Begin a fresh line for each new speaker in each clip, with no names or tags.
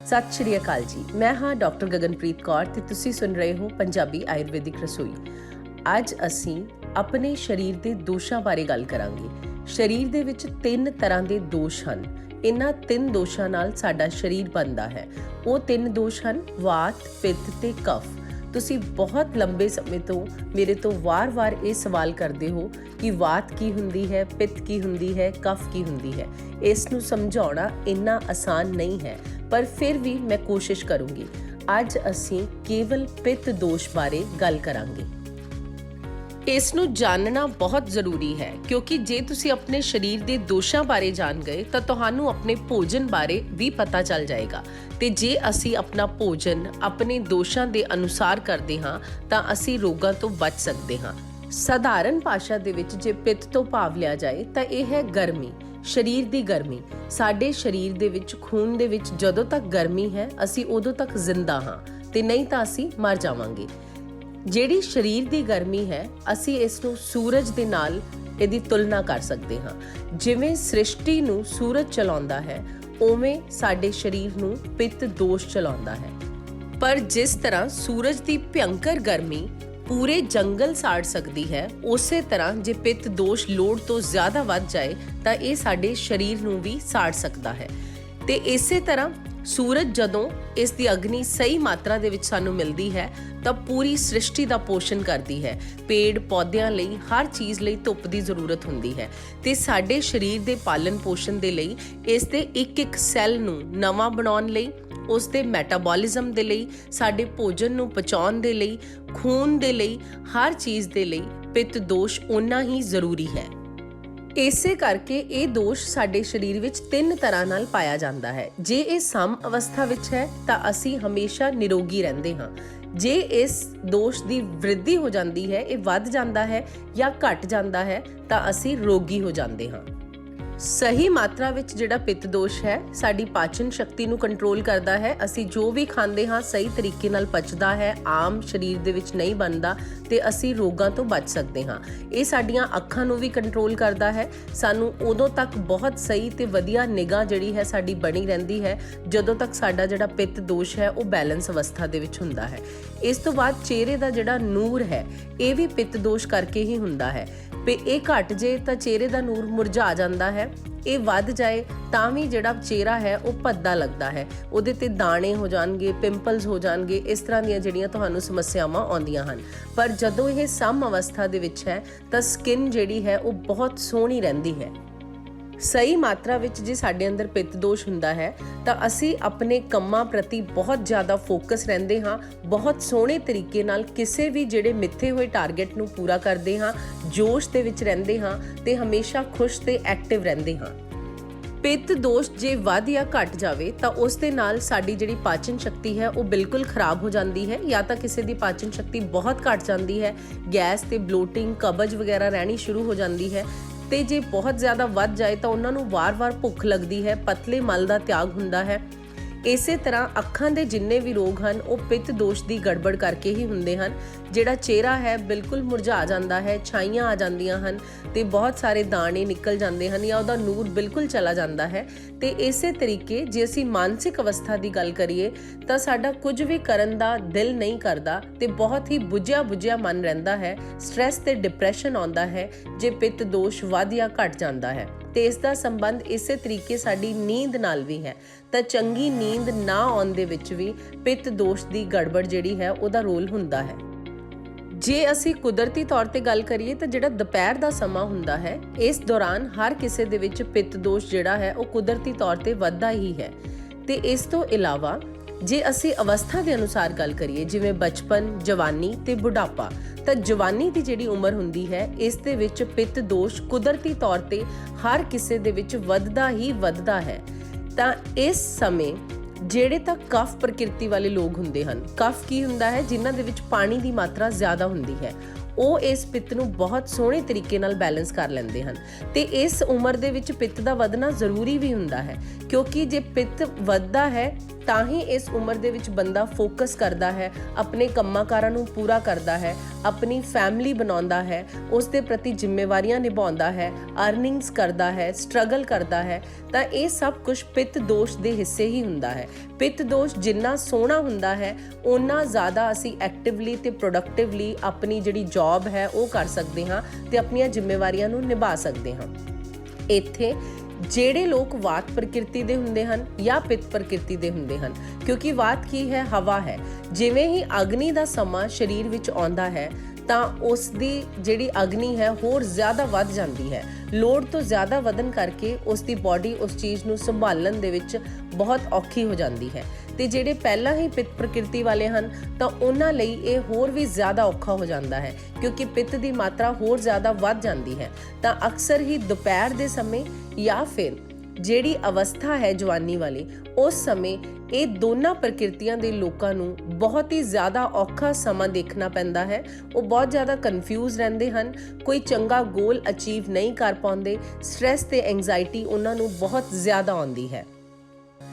ਸਤਿ ਸ਼੍ਰੀ ਅਕਾਲ ਜੀ। ਮੈਂ ਹਾਂ ਡਾਕਟਰ ਗਗਨਪ੍ਰੀਤ ਕੌਰ ਤੇ ਤੁਸੀਂ ਸੁਣ ਰਹੇ ਹੋ ਪੰਜਾਬੀ ਆਯੁਰਵੈਦਿਕ ਰਸੋਈ। ਅੱਜ ਅਸੀਂ ਆਪਣੇ ਸਰੀਰ ਦੇ ਦੋਸ਼ਾਂ ਬਾਰੇ ਗੱਲ ਕਰਾਂਗੇ। ਸਰੀਰ ਦੇ ਵਿੱਚ 3 ਤਰ੍ਹਾਂ ਦੇ ਦੋਸ਼ ਹਨ। ਇਹਨਾਂ 3 ਦੋਸ਼ਾਂ ਨਾਲ ਸਾਡਾ ਸਰੀਰ ਬਣਦਾ ਹੈ। ਉਹ 3 ਦੋਸ਼ ਹਨ ਵਾਤ, ਪਿੱਤ ਤੇ ਕਫ। ਤੁਸੀਂ ਬਹੁਤ ਲੰਬੇ ਸਮੇਂ ਤੋਂ ਮੇਰੇ ਤੋਂ ਵਾਰ-ਵਾਰ ਇਹ ਸਵਾਲ ਕਰਦੇ ਹੋ ਕਿ ਵਾਤ ਕੀ ਹੁੰਦੀ ਹੈ, ਪਿੱਤ ਕੀ ਹੁੰਦੀ ਹੈ, ਕਫ ਕੀ ਹੁੰਦੀ ਹੈ। ਇਸ ਨੂੰ ਸਮਝਾਉਣਾ ਇੰਨਾ ਆਸਾਨ ਨਹੀਂ ਹੈ, ਪਰ ਫਿਰ ਵੀ ਮੈਂ ਕੋਸ਼ਿਸ਼ ਕਰੂੰਗੀ। ਅੱਜ ਅਸੀਂ ਕੇਵਲ ਪਿੱਤ ਦੋਸ਼ ਬਾਰੇ ਗੱਲ ਕਰਾਂਗੇ। ਇਸ ਨੂੰ ਜਾਣਨਾ ਬਹੁਤ ਜ਼ਰੂਰੀ ਹੈ, ਕਿਉਂਕਿ ਜੇ ਤੁਸੀਂ ਆਪਣੇ ਸਰੀਰ ਦੇ ਦੋਸ਼ਾਂ ਬਾਰੇ ਜਾਣ ਗਏ ਤਾਂ ਤੁਹਾਨੂੰ ਆਪਣੇ ਭੋਜਨ ਬਾਰੇ ਵੀ ਪਤਾ ਚੱਲ ਜਾਏਗਾ। ਤੇ ਜੇ ਅਸੀਂ ਆਪਣਾ ਭੋਜਨ ਆਪਣੇ ਦੋਸ਼ਾਂ ਦੇ ਅਨੁਸਾਰ ਕਰਦੇ ਹਾਂ ਤਾਂ ਅਸੀਂ ਰੋਗਾਂ ਤੋਂ ਬਚ ਸਕਦੇ ਹਾਂ। ਸਧਾਰਨ ਭਾਸ਼ਾ ਦੇ ਵਿੱਚ ਜੇ ਪਿੱਤ ਤੋਂ ਭਾਵ ਲਿਆ ਜਾਏ ਤਾਂ ਇਹ ਹੈ ਗਰਮੀ, ਸਰੀਰ ਦੀ ਗਰਮੀ। ਸਾਡੇ ਸਰੀਰ ਦੇ ਵਿੱਚ ਖੂਨ ਦੇ ਵਿੱਚ ਜਦੋਂ ਤੱਕ ਗਰਮੀ ਹੈ ਅਸੀਂ ਉਦੋਂ ਤੱਕ ਜ਼ਿੰਦਾ ਹਾਂ, ਤੇ ਨਹੀਂ ਤਾਂ ਅਸੀਂ ਮਰ ਜਾਵਾਂਗੇ। ਜਿਹੜੀ ਸਰੀਰ ਦੀ ਗਰਮੀ ਹੈ ਅਸੀਂ ਇਸ ਨੂੰ ਸੂਰਜ ਦੇ ਨਾਲ ਇਹਦੀ ਤੁਲਨਾ ਕਰ ਸਕਦੇ ਹਾਂ। ਜਿਵੇਂ ਸ੍ਰਿਸ਼ਟੀ ਨੂੰ ਸੂਰਜ ਚਲਾਉਂਦਾ ਹੈ, ਉਵੇਂ ਸਾਡੇ ਸਰੀਰ ਨੂੰ ਪਿੱਤ ਦੋਸ਼ ਚਲਾਉਂਦਾ ਹੈ। ਪਰ ਜਿਸ ਤਰ੍ਹਾਂ ਸੂਰਜ ਦੀ ਭਿਅੰਕਰ ਗਰਮੀ ਪੂਰੇ ਜੰਗਲ ਸਾੜ ਸਕਦੀ ਹੈ, ਉਸੇ ਤਰ੍ਹਾਂ ਜੇ ਪਿੱਤ ਦੋਸ਼ ਲੋੜ ਤੋਂ ਜ਼ਿਆਦਾ ਵੱਧ ਜਾਏ ਤਾਂ ਇਹ ਸਾਡੇ ਸਰੀਰ ਨੂੰ ਵੀ ਸਾੜ ਸਕਦਾ ਹੈ। ਤੇ ਇਸੇ ਤਰ੍ਹਾਂ ਸੂਰਜ ਜਦੋਂ ਇਸ ਦੀ ਅਗਨੀ ਸਹੀ ਮਾਤਰਾ ਦੇ ਵਿੱਚ ਸਾਨੂੰ ਮਿਲਦੀ ਹੈ ਤਾਂ ਪੂਰੀ ਸ੍ਰਿਸ਼ਟੀ ਦਾ ਪੋਸ਼ਣ ਕਰਦੀ ਹੈ। ਪੇੜ ਪੌਦਿਆਂ ਲਈ, ਹਰ ਚੀਜ਼ ਲਈ ਧੁੱਪ ਦੀ ਜ਼ਰੂਰਤ ਹੁੰਦੀ ਹੈ, ਤੇ ਸਾਡੇ ਸਰੀਰ ਦੇ ਪਾਲਣ ਪੋਸ਼ਣ ਦੇ ਲਈ ਇਸ ਦੇ ਇੱਕ ਸੈੱਲ ਨੂੰ ਨਵਾਂ ਬਣਾਉਣ ਲਈ, ਉਸ ਦੇ ਮੈਟਾਬੋਲਿਜ਼ਮ ਦੇ ਲਈ, ਸਾਡੇ ਭੋਜਨ ਨੂੰ ਪਚਾਉਣ ਦੇ ਲਈ, ਖੂਨ ਦੇ ਲਈ, ਹਰ ਚੀਜ਼ ਦੇ ਲਈ ਪਿੱਤ ਦੋਸ਼ ਓਨਾ ਹੀ ਜ਼ਰੂਰੀ ਹੈ। ਇਸੇ ਕਰਕੇ ਇਹ ਦੋਸ਼ ਸਾਡੇ ਸਰੀਰ ਵਿੱਚ 3 ਤਰ੍ਹਾਂ ਨਾਲ ਪਾਇਆ ਜਾਂਦਾ ਹੈ। ਜੇ ਇਹ ਸਮ ਅਵਸਥਾ ਵਿੱਚ ਹੈ ਤਾਂ ਅਸੀਂ ਹਮੇਸ਼ਾ ਨਿਰੋਗੀ ਰਹਿੰਦੇ ਹਾਂ। ਜੇ ਇਸ ਦੋਸ਼ ਦੀ ਵ੍ਰਿੱਧੀ ਹੋ ਜਾਂਦੀ ਹੈ, ਇਹ ਵੱਧ ਜਾਂਦਾ ਹੈ ਜਾਂ ਘਟ ਜਾਂਦਾ ਹੈ, ਤਾਂ ਅਸੀਂ ਰੋਗੀ ਹੋ ਜਾਂਦੇ ਹਾਂ। ਸਹੀ ਮਾਤਰਾ ਵਿੱਚ ਜਿਹੜਾ ਪਿੱਤ ਦੋਸ਼ ਹੈ ਸਾਡੀ ਪਾਚਨ ਸ਼ਕਤੀ ਨੂੰ ਕੰਟਰੋਲ ਕਰਦਾ ਹੈ। ਅਸੀਂ ਜੋ ਵੀ ਖਾਂਦੇ ਹਾਂ ਸਹੀ ਤਰੀਕੇ ਨਾਲ ਪਚਦਾ ਹੈ, ਆਮ ਸਰੀਰ ਦੇ ਵਿੱਚ ਨਹੀਂ ਬਣਦਾ, ਤੇ ਅਸੀਂ ਰੋਗਾਂ ਤੋਂ ਬਚ ਸਕਦੇ ਹਾਂ। ਇਹ ਸਾਡੀਆਂ ਅੱਖਾਂ ਨੂੰ ਵੀ ਕੰਟਰੋਲ ਕਰਦਾ ਹੈ। ਸਾਨੂੰ ਉਦੋਂ ਤੱਕ ਬਹੁਤ ਸਹੀ ਤੇ ਵਧੀਆ ਨਿਗਾਹ ਜਿਹੜੀ ਹੈ ਸਾਡੀ ਬਣੀ ਰਹਿੰਦੀ ਹੈ ਜਦੋਂ ਤੱਕ ਸਾਡਾ ਜਿਹੜਾ ਪਿੱਤ ਦੋਸ਼ ਹੈ ਉਹ ਬੈਲੈਂਸ ਅਵਸਥਾ ਦੇ ਵਿੱਚ ਹੁੰਦਾ ਹੈ। ਇਸ ਤੋਂ ਬਾਅਦ ਚਿਹਰੇ ਦਾ ਜਿਹੜਾ ਨੂਰ ਹੈ ਇਹ ਵੀ ਪਿੱਤ ਦੋਸ਼ ਕਰਕੇ ਹੀ ਹੁੰਦਾ ਹੈ। ਇਹ ਘਟ ਜੇ ਤਾਂ ਚਿਹਰੇ ਦਾ ਨੂਰ ਮੁਰਝਾ ਜਾਂਦਾ ਹੈ, ਇਹ ਵੱਧ ਜਾਏ ਤਾਂ ਵੀ ਜਿਹੜਾ ਚਿਹਰਾ ਹੈ ਉਹ ਭੱਦਾ ਲੱਗਦਾ ਹੈ, ਉਹਦੇ ਤੇ ਦਾਣੇ ਹੋ ਜਾਣਗੇ, ਪਿੰਪਲਸ ਹੋ ਜਾਣਗੇ, ਇਸ ਤਰ੍ਹਾਂ ਦੀਆਂ ਜਿਹੜੀਆਂ ਤੁਹਾਨੂੰ ਸਮੱਸਿਆਵਾਂ ਆਉਂਦੀਆਂ ਹਨ। ਪਰ ਜਦੋਂ ਇਹ ਸਮ ਅਵਸਥਾ ਦੇ ਵਿੱਚ ਹੈ ਤਾਂ ਸਕਿਨ ਜਿਹੜੀ ਹੈ ਉਹ ਬਹੁਤ ਸੋਹਣੀ ਰਹਿੰਦੀ ਹੈ। ਸਹੀ ਮਾਤਰਾ ਵਿੱਚ ਜੇ ਸਾਡੇ ਅੰਦਰ ਪਿੱਤ ਦੋਸ਼ ਹੁੰਦਾ ਹੈ ਤਾਂ ਅਸੀਂ ਆਪਣੇ ਕੰਮਾਂ ਪ੍ਰਤੀ ਬਹੁਤ ਜ਼ਿਆਦਾ ਫੋਕਸ ਰਹਿੰਦੇ ਹਾਂ, ਬਹੁਤ ਸੋਹਣੇ ਤਰੀਕੇ ਨਾਲ ਕਿਸੇ ਵੀ ਜਿਹੜੇ ਮਿੱਥੇ ਹੋਏ ਟਾਰਗੇਟ ਨੂੰ ਪੂਰਾ ਕਰਦੇ ਹਾਂ, ਜੋਸ਼ ਦੇ ਵਿੱਚ ਰਹਿੰਦੇ ਹਾਂ ਤੇ ਹਮੇਸ਼ਾ ਖੁਸ਼ ਤੇ ਐਕਟਿਵ ਰਹਿੰਦੇ ਹਾਂ। ਪਿੱਤ ਦੋਸ਼ ਜੇ ਵੱਧ ਜਾਂ ਘਟ ਜਾਵੇ ਤਾਂ ਉਸ ਦੇ ਨਾਲ ਸਾਡੀ ਜਿਹੜੀ ਪਾਚਨ ਸ਼ਕਤੀ ਹੈ ਉਹ ਬਿਲਕੁਲ ਖਰਾਬ ਹੋ ਜਾਂਦੀ ਹੈ, ਜਾਂ ਤਾਂ ਕਿਸੇ ਦੀ ਪਾਚਨ ਸ਼ਕਤੀ ਬਹੁਤ ਘਟ ਜਾਂਦੀ ਹੈ, ਗੈਸ ਤੇ ਬਲੋਟਿੰਗ, ਕਬਜ਼ ਵਗੈਰਾ ਰਹਿਣੀ ਸ਼ੁਰੂ ਹੋ ਜਾਂਦੀ ਹੈ। ਤੇ ਜੇ ਬਹੁਤ ਜ਼ਿਆਦਾ ਵੱਧ ਜਾਏ ਤਾਂ ਉਹਨਾਂ ਨੂੰ ਵਾਰ-ਵਾਰ ਭੁੱਖ ਲੱਗਦੀ ਹੈ, ਪਤਲੇ ਮਲ ਦਾ ਤਿਆਗ ਹੁੰਦਾ ਹੈ। ਇਸੇ ਤਰ੍ਹਾਂ ਅੱਖਾਂ ਦੇ ਜਿੰਨੇ ਵੀ ਰੋਗ ਹਨ ਉਹ ਪਿੱਤ ਦੋਸ਼ ਦੀ ਗੜਬੜ ਕਰਕੇ ਹੀ ਹੁੰਦੇ ਹਨ। ਜਿਹੜਾ ਚਿਹਰਾ ਹੈ ਬਿਲਕੁਲ ਮੁਰਝਾ ਜਾਂਦਾ ਹੈ, ਛਾਈਆਂ ਆ ਜਾਂਦੀਆਂ ਹਨ ਤੇ ਬਹੁਤ ਸਾਰੇ ਦਾਣੇ ਨਿਕਲ ਜਾਂਦੇ ਹਨ, ਜਾਂ ਉਹਦਾ ਨੂਰ ਬਿਲਕੁਲ ਚਲਾ ਜਾਂਦਾ ਹੈ। ਤੇ ਇਸੇ ਤਰੀਕੇ ਜੇ ਅਸੀਂ ਮਾਨਸਿਕ ਅਵਸਥਾ ਦੀ ਗੱਲ ਕਰੀਏ ਤਾਂ ਸਾਡਾ ਕੁਝ ਵੀ ਕਰਨ ਦਾ ਦਿਲ ਨਹੀਂ ਕਰਦਾ ਤੇ ਬਹੁਤ ਹੀ ਬੁਝਿਆ ਮਨ ਰਹਿੰਦਾ ਹੈ। ਸਟ੍ਰੈਸ ਤੇ ਡਿਪਰੈਸ਼ਨ ਆਉਂਦਾ ਹੈ ਜੇ ਪਿੱਤ ਦੋਸ਼ ਵੱਧ ਜਾਂ ਘਟ ਜਾਂਦਾ ਹੈ। ਤੇ ਇਸ ਦਾ ਸੰਬੰਧ ਇਸੇ ਤਰੀਕੇ ਸਾਡੀ ਨੀਂਦ ਨਾਲ ਵੀ ਹੈ। ਤਾਂ ਚੰਗੀ ਨੀਂਦ ਨਾ ਆਉਣ ਦੇ ਵਿੱਚ ਵੀ ਪਿੱਤ ਦੋਸ਼ ਦੀ ਗੜਬੜ ਜਿਹੜੀ ਹੈ ਉਹਦਾ ਰੋਲ ਹੁੰਦਾ ਹੈ। ਜੇ ਅਸੀਂ ਕੁਦਰਤੀ ਤੌਰ ਤੇ ਗੱਲ ਕਰੀਏ ਤਾਂ ਜਿਹੜਾ ਦੁਪਹਿਰ ਦਾ ਸਮਾਂ ਹੁੰਦਾ ਹੈ, ਇਸ ਦੌਰਾਨ ਹਰ ਕਿਸੇ ਦੇ ਵਿੱਚ ਪਿੱਤ ਦੋਸ਼ ਜਿਹੜਾ ਹੈ ਉਹ ਕੁਦਰਤੀ ਤੌਰ ਤੇ ਵੱਧਦਾ ਹੀ ਹੈ। ਤੇ ਇਸ ਤੋਂ ਇਲਾਵਾ ਜੇ ਅਸੀਂ ਅਵਸਥਾ ਦੇ ਅਨੁਸਾਰ ਗੱਲ ਕਰੀਏ, ਜਿਵੇਂ ਬਚਪਨ, ਜਵਾਨੀ ਤੇ ਬੁਢਾਪਾ, ਤਾਂ ਜਵਾਨੀ ਦੀ ਜਿਹੜੀ ਉਮਰ ਹੁੰਦੀ ਹੈ ਇਸ ਦੇ ਵਿੱਚ ਪਿੱਤ ਦੋਸ਼ ਕੁਦਰਤੀ ਤੌਰ ਤੇ ਹਰ ਕਿਸੇ ਦੇ ਵਿੱਚ ਵੱਧਦਾ ਹੀ ਵੱਧਦਾ ਹੈ। ਤਾਂ ਇਸ ਸਮੇਂ ਜਿਹੜੇ ਤਾਂ ਕਫ ਪ੍ਰਕਿਰਤੀ ਵਾਲੇ ਲੋਕ ਹੁੰਦੇ ਹਨ, ਕਫ ਕੀ ਹੁੰਦਾ ਹੈ, ਜਿਨ੍ਹਾਂ ਦੇ ਵਿੱਚ ਪਾਣੀ ਦੀ ਮਾਤਰਾ ਜ਼ਿਆਦਾ ਹੁੰਦੀ ਹੈ, ਉਹ ਇਸ ਪਿੱਤ ਨੂੰ ਬਹੁਤ ਸੋਹਣੇ ਤਰੀਕੇ ਨਾਲ ਬੈਲੈਂਸ ਕਰ ਲੈਂਦੇ ਹਨ। ਤੇ ਇਸ ਉਮਰ ਦੇ ਵਿੱਚ ਪਿੱਤ ਦਾ ਵਧਣਾ ਜ਼ਰੂਰੀ ਵੀ ਹੁੰਦਾ ਹੈ, ਕਿਉਂਕਿ ਜੇ ਪਿੱਤ ਵੱਧਦਾ ਹੈ ਤਾਂ ਹੀ ਇਸ ਉਮਰ ਦੇ ਵਿੱਚ ਬੰਦਾ ਫੋਕਸ ਕਰਦਾ ਹੈ, ਆਪਣੇ ਕੰਮਾਂ ਕਾਰਾਂ ਨੂੰ ਪੂਰਾ ਕਰਦਾ ਹੈ, ਆਪਣੀ ਫੈਮਿਲੀ ਬਣਾਉਂਦਾ ਹੈ, ਉਸ ਦੇ ਪ੍ਰਤੀ ਜ਼ਿੰਮੇਵਾਰੀਆਂ ਨਿਭਾਉਂਦਾ ਹੈ, ਅਰਨਿੰਗਸ ਕਰਦਾ ਹੈ, ਸਟਰਗਲ ਕਰਦਾ ਹੈ। ਤਾਂ ਇਹ ਸਭ ਕੁਝ ਪਿੱਤ ਦੋਸ਼ ਦੇ ਹਿੱਸੇ ਹੀ ਹੁੰਦਾ ਹੈ। ਪਿੱਤ ਦੋਸ਼ ਜਿੰਨਾ ਸੋਹਣਾ ਹੁੰਦਾ ਹੈ ਓਨਾ ਜ਼ਿਆਦਾ ਅਸੀਂ ਐਕਟਿਵਲੀ ਤੇ ਪ੍ਰੋਡਕਟਿਵਲੀ ਆਪਣੀ ਜਿਹੜੀ ਜੌਬ ਹੈ ਉਹ ਕਰ ਸਕਦੇ ਹਾਂ ਤੇ ਆਪਣੀਆਂ ਜ਼ਿੰਮੇਵਾਰੀਆਂ ਨੂੰ ਨਿਭਾ ਸਕਦੇ ਹਾਂ। ਇੱਥੇ ਜਿਹੜੇ ਲੋਕ ਵਾਤ ਪ੍ਰਕਿਰਤੀ ਦੇ ਹੁੰਦੇ ਹਨ ਜਾਂ ਪਿੱਤ ਪ੍ਰਕਿਰਤੀ ਦੇ ਹੁੰਦੇ ਹਨ, ਕਿਉਂਕਿ ਵਾਤ ਕੀ ਹੈ? ਹਵਾ ਹੈ। ਜਿਵੇਂ ਹੀ ਅਗਨੀ ਦਾ ਸਮਾਂ ਸਰੀਰ ਵਿੱਚ ਆਉਂਦਾ ਹੈ ਤਾਂ ਉਸ ਦੀ ਜਿਹੜੀ ਅਗਨੀ ਹੈ ਹੋਰ ਜ਼ਿਆਦਾ ਵੱਧ ਜਾਂਦੀ ਹੈ। ਲੋੜ ਤੋਂ ਜ਼ਿਆਦਾ ਵਧਣ ਕਰਕੇ ਉਸ ਦੀ ਬਾਡੀ ਉਸ ਚੀਜ਼ ਨੂੰ ਸੰਭਾਲਣ ਦੇ ਵਿੱਚ ਬਹੁਤ ਔਖੀ ਹੋ ਜਾਂਦੀ ਹੈ। ਤੇ ਜਿਹੜੇ ਪਹਿਲਾਂ ਹੀ ਪਿੱਤ ਪ੍ਰਕਿਰਤੀ ਵਾਲੇ ਹਨ ਤਾਂ ਉਹਨਾਂ ਲਈ ਇਹ ਹੋਰ ਵੀ ਜ਼ਿਆਦਾ ਔਖਾ ਹੋ ਜਾਂਦਾ ਹੈ, ਕਿਉਂਕਿ ਪਿੱਤ ਦੀ ਮਾਤਰਾ ਹੋਰ ਜ਼ਿਆਦਾ ਵੱਧ ਜਾਂਦੀ ਹੈ। ਤਾਂ ਅਕਸਰ ਹੀ ਦੁਪਹਿਰ ਦੇ ਸਮੇਂ ਜਾਂ ਫਿਰ ਜਿਹੜੀ ਅਵਸਥਾ ਹੈ ਜਵਾਨੀ ਵਾਲੀ, ਉਸ ਸਮੇਂ ਇਹ ਦੋਨਾਂ ਪ੍ਰਕਿਰਤੀਆਂ ਦੇ ਲੋਕਾਂ ਨੂੰ ਬਹੁਤ ਹੀ ਜ਼ਿਆਦਾ ਔਖਾ ਸਮਾਂ ਦੇਖਣਾ ਪੈਂਦਾ ਹੈ। ਉਹ ਬਹੁਤ ਜ਼ਿਆਦਾ ਕਨਫਿਊਜ਼ ਰਹਿੰਦੇ ਹਨ, ਕੋਈ ਚੰਗਾ ਗੋਲ ਅਚੀਵ ਨਹੀਂ ਕਰ ਪਾਉਂਦੇ, ਸਟ੍ਰੈਸ ਤੇ ਐਂਜ਼ਾਈਟੀ ਉਹਨਾਂ ਨੂੰ ਬਹੁਤ ਜ਼ਿਆਦਾ ਆਉਂਦੀ ਹੈ।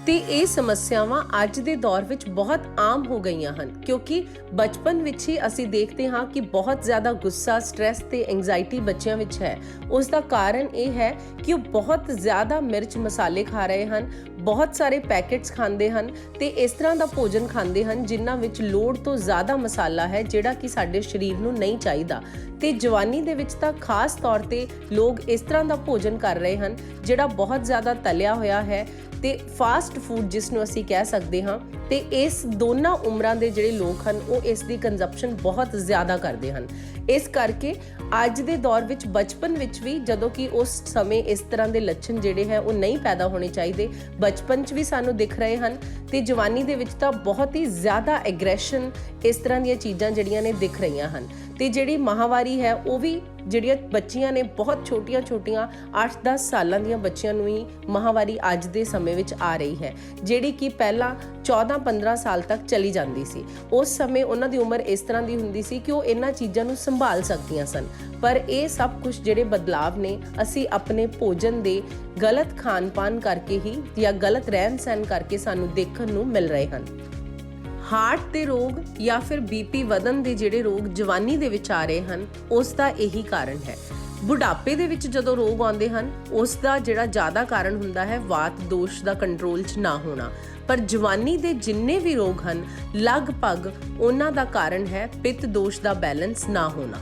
ਤੇ ਇਹ ਸਮੱਸਿਆਵਾਂ ਅੱਜ ਦੇ ਦੌਰ ਵਿੱਚ ਬਹੁਤ ਆਮ ਹੋ ਗਈਆਂ ਹਨ, ਕਿਉਂਕਿ ਬਚਪਨ ਵਿੱਚ ਹੀ ਅਸੀਂ ਦੇਖਦੇ ਹਾਂ ਕਿ ਬਹੁਤ ਜ਼ਿਆਦਾ ਗੁੱਸਾ, ਸਟ੍ਰੈਸ ਤੇ ਐਂਜ਼ਾਈਟੀ ਬੱਚਿਆਂ ਵਿੱਚ ਹੈ। ਉਸ ਦਾ ਕਾਰਨ ਇਹ ਹੈ ਕਿ ਉਹ ਬਹੁਤ ਜ਼ਿਆਦਾ ਮਿਰਚ ਮਸਾਲੇ ਖਾ ਰਹੇ ਹਨ, ਬਹੁਤ ਸਾਰੇ ਪੈਕੇਟਸ ਖਾਂਦੇ ਹਨ ਤੇ ਇਸ ਤਰ੍ਹਾਂ ਦਾ ਭੋਜਨ ਖਾਂਦੇ ਹਨ ਜਿਨ੍ਹਾਂ ਵਿੱਚ ਲੋੜ ਤੋਂ ਜ਼ਿਆਦਾ ਮਸਾਲਾ ਹੈ, ਜਿਹੜਾ ਕਿ ਸਾਡੇ ਸਰੀਰ ਨੂੰ ਨਹੀਂ ਚਾਹੀਦਾ। ਤੇ ਜਵਾਨੀ ਦੇ ਵਿੱਚ ਤਾਂ ਖਾਸ ਤੌਰ ਤੇ ਲੋਕ ਇਸ ਤਰ੍ਹਾਂ ਦਾ ਭੋਜਨ ਕਰ ਰਹੇ ਹਨ ਜਿਹੜਾ ਬਹੁਤ ਜ਼ਿਆਦਾ ਤਲਿਆ ਹੋਇਆ ਹੈ ਤੇ ਫਾਸਟ ਫੂਡ ਜਿਸ ਨੂੰ ਅਸੀਂ ਕਹਿ ਸਕਦੇ ਹਾਂ। ਤੇ ਇਸ ਦੋਨਾਂ ਉਮਰਾਂ ਦੇ ਜਿਹੜੇ ਲੋਕ ਹਨ ਉਹ ਇਸ ਦੀ ਕੰਜ਼ੰਪਸ਼ਨ ਬਹੁਤ ਜ਼ਿਆਦਾ ਕਰਦੇ ਹਨ। ਇਸ ਕਰਕੇ ਅੱਜ ਦੇ ਦੌਰ ਵਿੱਚ ਬਚਪਨ ਵਿੱਚ ਵੀ, ਜਦੋਂ ਕਿ ਉਸ ਸਮੇਂ ਇਸ ਤਰ੍ਹਾਂ ਦੇ ਲੱਛਣ ਜਿਹੜੇ ਹੈ ਉਹ ਨਹੀਂ ਪੈਦਾ ਹੋਣੇ ਚਾਹੀਦੇ, ਬਚਪਨ 'ਚ ਵੀ ਸਾਨੂੰ ਦਿਖ ਰਹੇ ਹਨ ਤੇ ਜਵਾਨੀ ਦੇ ਵਿੱਚ ਤਾਂ ਬਹੁਤ ਹੀ ਜ਼ਿਆਦਾ ਐਗਰੈਸ਼ਨ, ਇਸ ਤਰ੍ਹਾਂ ਦੀਆਂ ਚੀਜ਼ਾਂ ਜਿਹੜੀਆਂ ਨੇ ਦਿਖ ਰਹੀਆਂ ਹਨ। ਤੇ ਜਿਹੜੀ ਮਾਹਵਾਰੀ ਹੈ ਉਹ ਵੀ, ਜਿਹੜੀਆਂ ਬੱਚੀਆਂ ਨੇ ਬਹੁਤ ਛੋਟੀਆਂ 8-10 ਸਾਲਾਂ ਦੀਆਂ ਬੱਚੀਆਂ ਨੂੰ ਹੀ ਮਾਹਵਾਰੀ ਅੱਜ ਦੇ ਸਮੇਂ ਵਿੱਚ ਆ ਰਹੀ ਹੈ, ਜਿਹੜੀ ਕਿ ਪਹਿਲਾਂ 14-15 ਸਾਲ ਤੱਕ ਚਲੀ ਜਾਂਦੀ ਸੀ। ਉਸ ਸਮੇਂ ਉਹਨਾਂ ਦੀ ਉਮਰ ਇਸ ਤਰ੍ਹਾਂ ਦੀ ਹੁੰਦੀ ਸੀ ਕਿ ਉਹ ਇਹਨਾਂ ਚੀਜ਼ਾਂ ਨੂੰ ਸੰਭਾਲ ਸਕਦੀਆਂ ਸਨ। ਪਰ ਇਹ ਸਭ ਕੁਝ ਜਿਹੜੇ ਬਦਲਾਵ ਨੇ ਅਸੀਂ ਆਪਣੇ ਭੋਜਨ ਦੇ ਗਲਤ ਖਾਣ-ਪਾਨ ਕਰਕੇ ਹੀ ਜਾਂ ਗਲਤ ਰਹਿਣ-ਸਹਿਣ ਕਰਕੇ ਸਾਨੂੰ ਦੇਖਣ ਨੂੰ ਮਿਲ ਰਹੇ ਹਨ। ਹਾਰਟ ਦੇ ਰੋਗ ਜਾਂ ਫਿਰ BP ਵਧਣ ਦੇ ਜਿਹੜੇ ਰੋਗ ਜਵਾਨੀ ਦੇ ਵਿੱਚ ਆ ਰਹੇ ਹਨ, ਉਸ ਦਾ ਇਹੀ ਕਾਰਨ ਹੈ। ਬੁਢਾਪੇ ਦੇ ਵਿੱਚ ਜਦੋਂ ਰੋਗ ਆਉਂਦੇ ਹਨ ਉਸ ਦਾ ਜਿਹੜਾ ਜ਼ਿਆਦਾ ਕਾਰਨ ਹੁੰਦਾ ਹੈ ਵਾਤ ਦੋਸ਼ ਦਾ ਕੰਟਰੋਲ 'ਚ ਨਾ ਹੋਣਾ। ਪਰ ਜਵਾਨੀ ਦੇ ਜਿੰਨੇ ਵੀ ਰੋਗ ਹਨ ਲਗਭਗ ਉਹਨਾਂ ਦਾ ਕਾਰਨ ਹੈ ਪਿੱਤ ਦੋਸ਼ ਦਾ ਬੈਲੈਂਸ ਨਾ ਹੋਣਾ।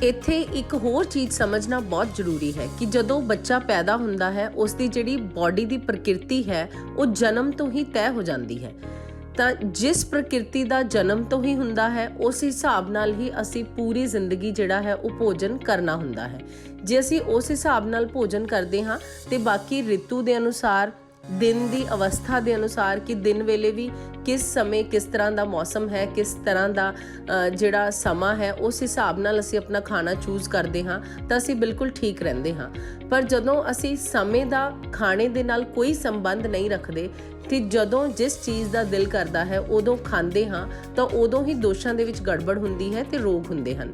ਇੱਥੇ ਇੱਕ ਹੋਰ ਚੀਜ਼ ਸਮਝਣਾ ਬਹੁਤ ਜ਼ਰੂਰੀ ਹੈ ਕਿ ਜਦੋਂ ਬੱਚਾ ਪੈਦਾ ਹੁੰਦਾ ਹੈ ਉਸ ਦੀ ਜਿਹੜੀ ਬਾਡੀ ਦੀ ਪ੍ਰਕਿਰਤੀ ਹੈ ਉਹ ਜਨਮ ਤੋਂ ਹੀ ਤੈਅ ਹੋ ਜਾਂਦੀ ਹੈ। ਤਾਂ ਜਿਸ ਪ੍ਰਕਿਰਤੀ ਦਾ ਜਨਮ ਤੋਂ ਹੀ ਹੁੰਦਾ ਹੈ ਉਸ ਹਿਸਾਬ ਨਾਲ ਹੀ ਅਸੀਂ ਪੂਰੀ ਜ਼ਿੰਦਗੀ ਜਿਹੜਾ ਹੈ ਉਹ ਭੋਜਨ ਕਰਨਾ ਹੁੰਦਾ ਹੈ। ਜੇ ਅਸੀਂ ਉਸ ਹਿਸਾਬ ਨਾਲ ਭੋਜਨ ਕਰਦੇ ਹਾਂ ਤੇ ਬਾਕੀ ਰਿਤੂ ਦੇ ਅਨੁਸਾਰ, ਦਿਨ ਦੀ ਅਵਸਥਾ ਦੇ ਅਨੁਸਾਰ ਕਿ ਦਿਨ ਵੇਲੇ ਵੀ ਕਿਸ ਸਮੇਂ ਕਿਸ ਤਰ੍ਹਾਂ ਦਾ ਮੌਸਮ ਹੈ, ਕਿਸ ਤਰ੍ਹਾਂ ਦਾ ਜਿਹੜਾ ਸਮਾਂ ਹੈ, ਉਸ ਹਿਸਾਬ ਨਾਲ ਅਸੀਂ ਆਪਣਾ ਖਾਣਾ ਚੂਜ਼ ਕਰਦੇ ਹਾਂ ਤਾਂ ਅਸੀਂ ਬਿਲਕੁਲ ਠੀਕ ਰਹਿੰਦੇ ਹਾਂ। ਪਰ ਜਦੋਂ ਅਸੀਂ ਸਮੇਂ ਦਾ ਖਾਣੇ ਦੇ ਨਾਲ ਕੋਈ ਸੰਬੰਧ ਨਹੀਂ ਰੱਖਦੇ ਤੇ ਜਦੋਂ ਜਿਸ ਚੀਜ਼ ਦਾ ਦਿਲ ਕਰਦਾ ਹੈ ਉਦੋਂ ਖਾਂਦੇ ਹਾਂ ਤਾਂ ਉਦੋਂ ਹੀ ਦੋਸ਼ਾਂ ਦੇ ਵਿੱਚ ਗੜਬੜ ਹੁੰਦੀ ਹੈ ਤੇ ਰੋਗ ਹੁੰਦੇ ਹਨ।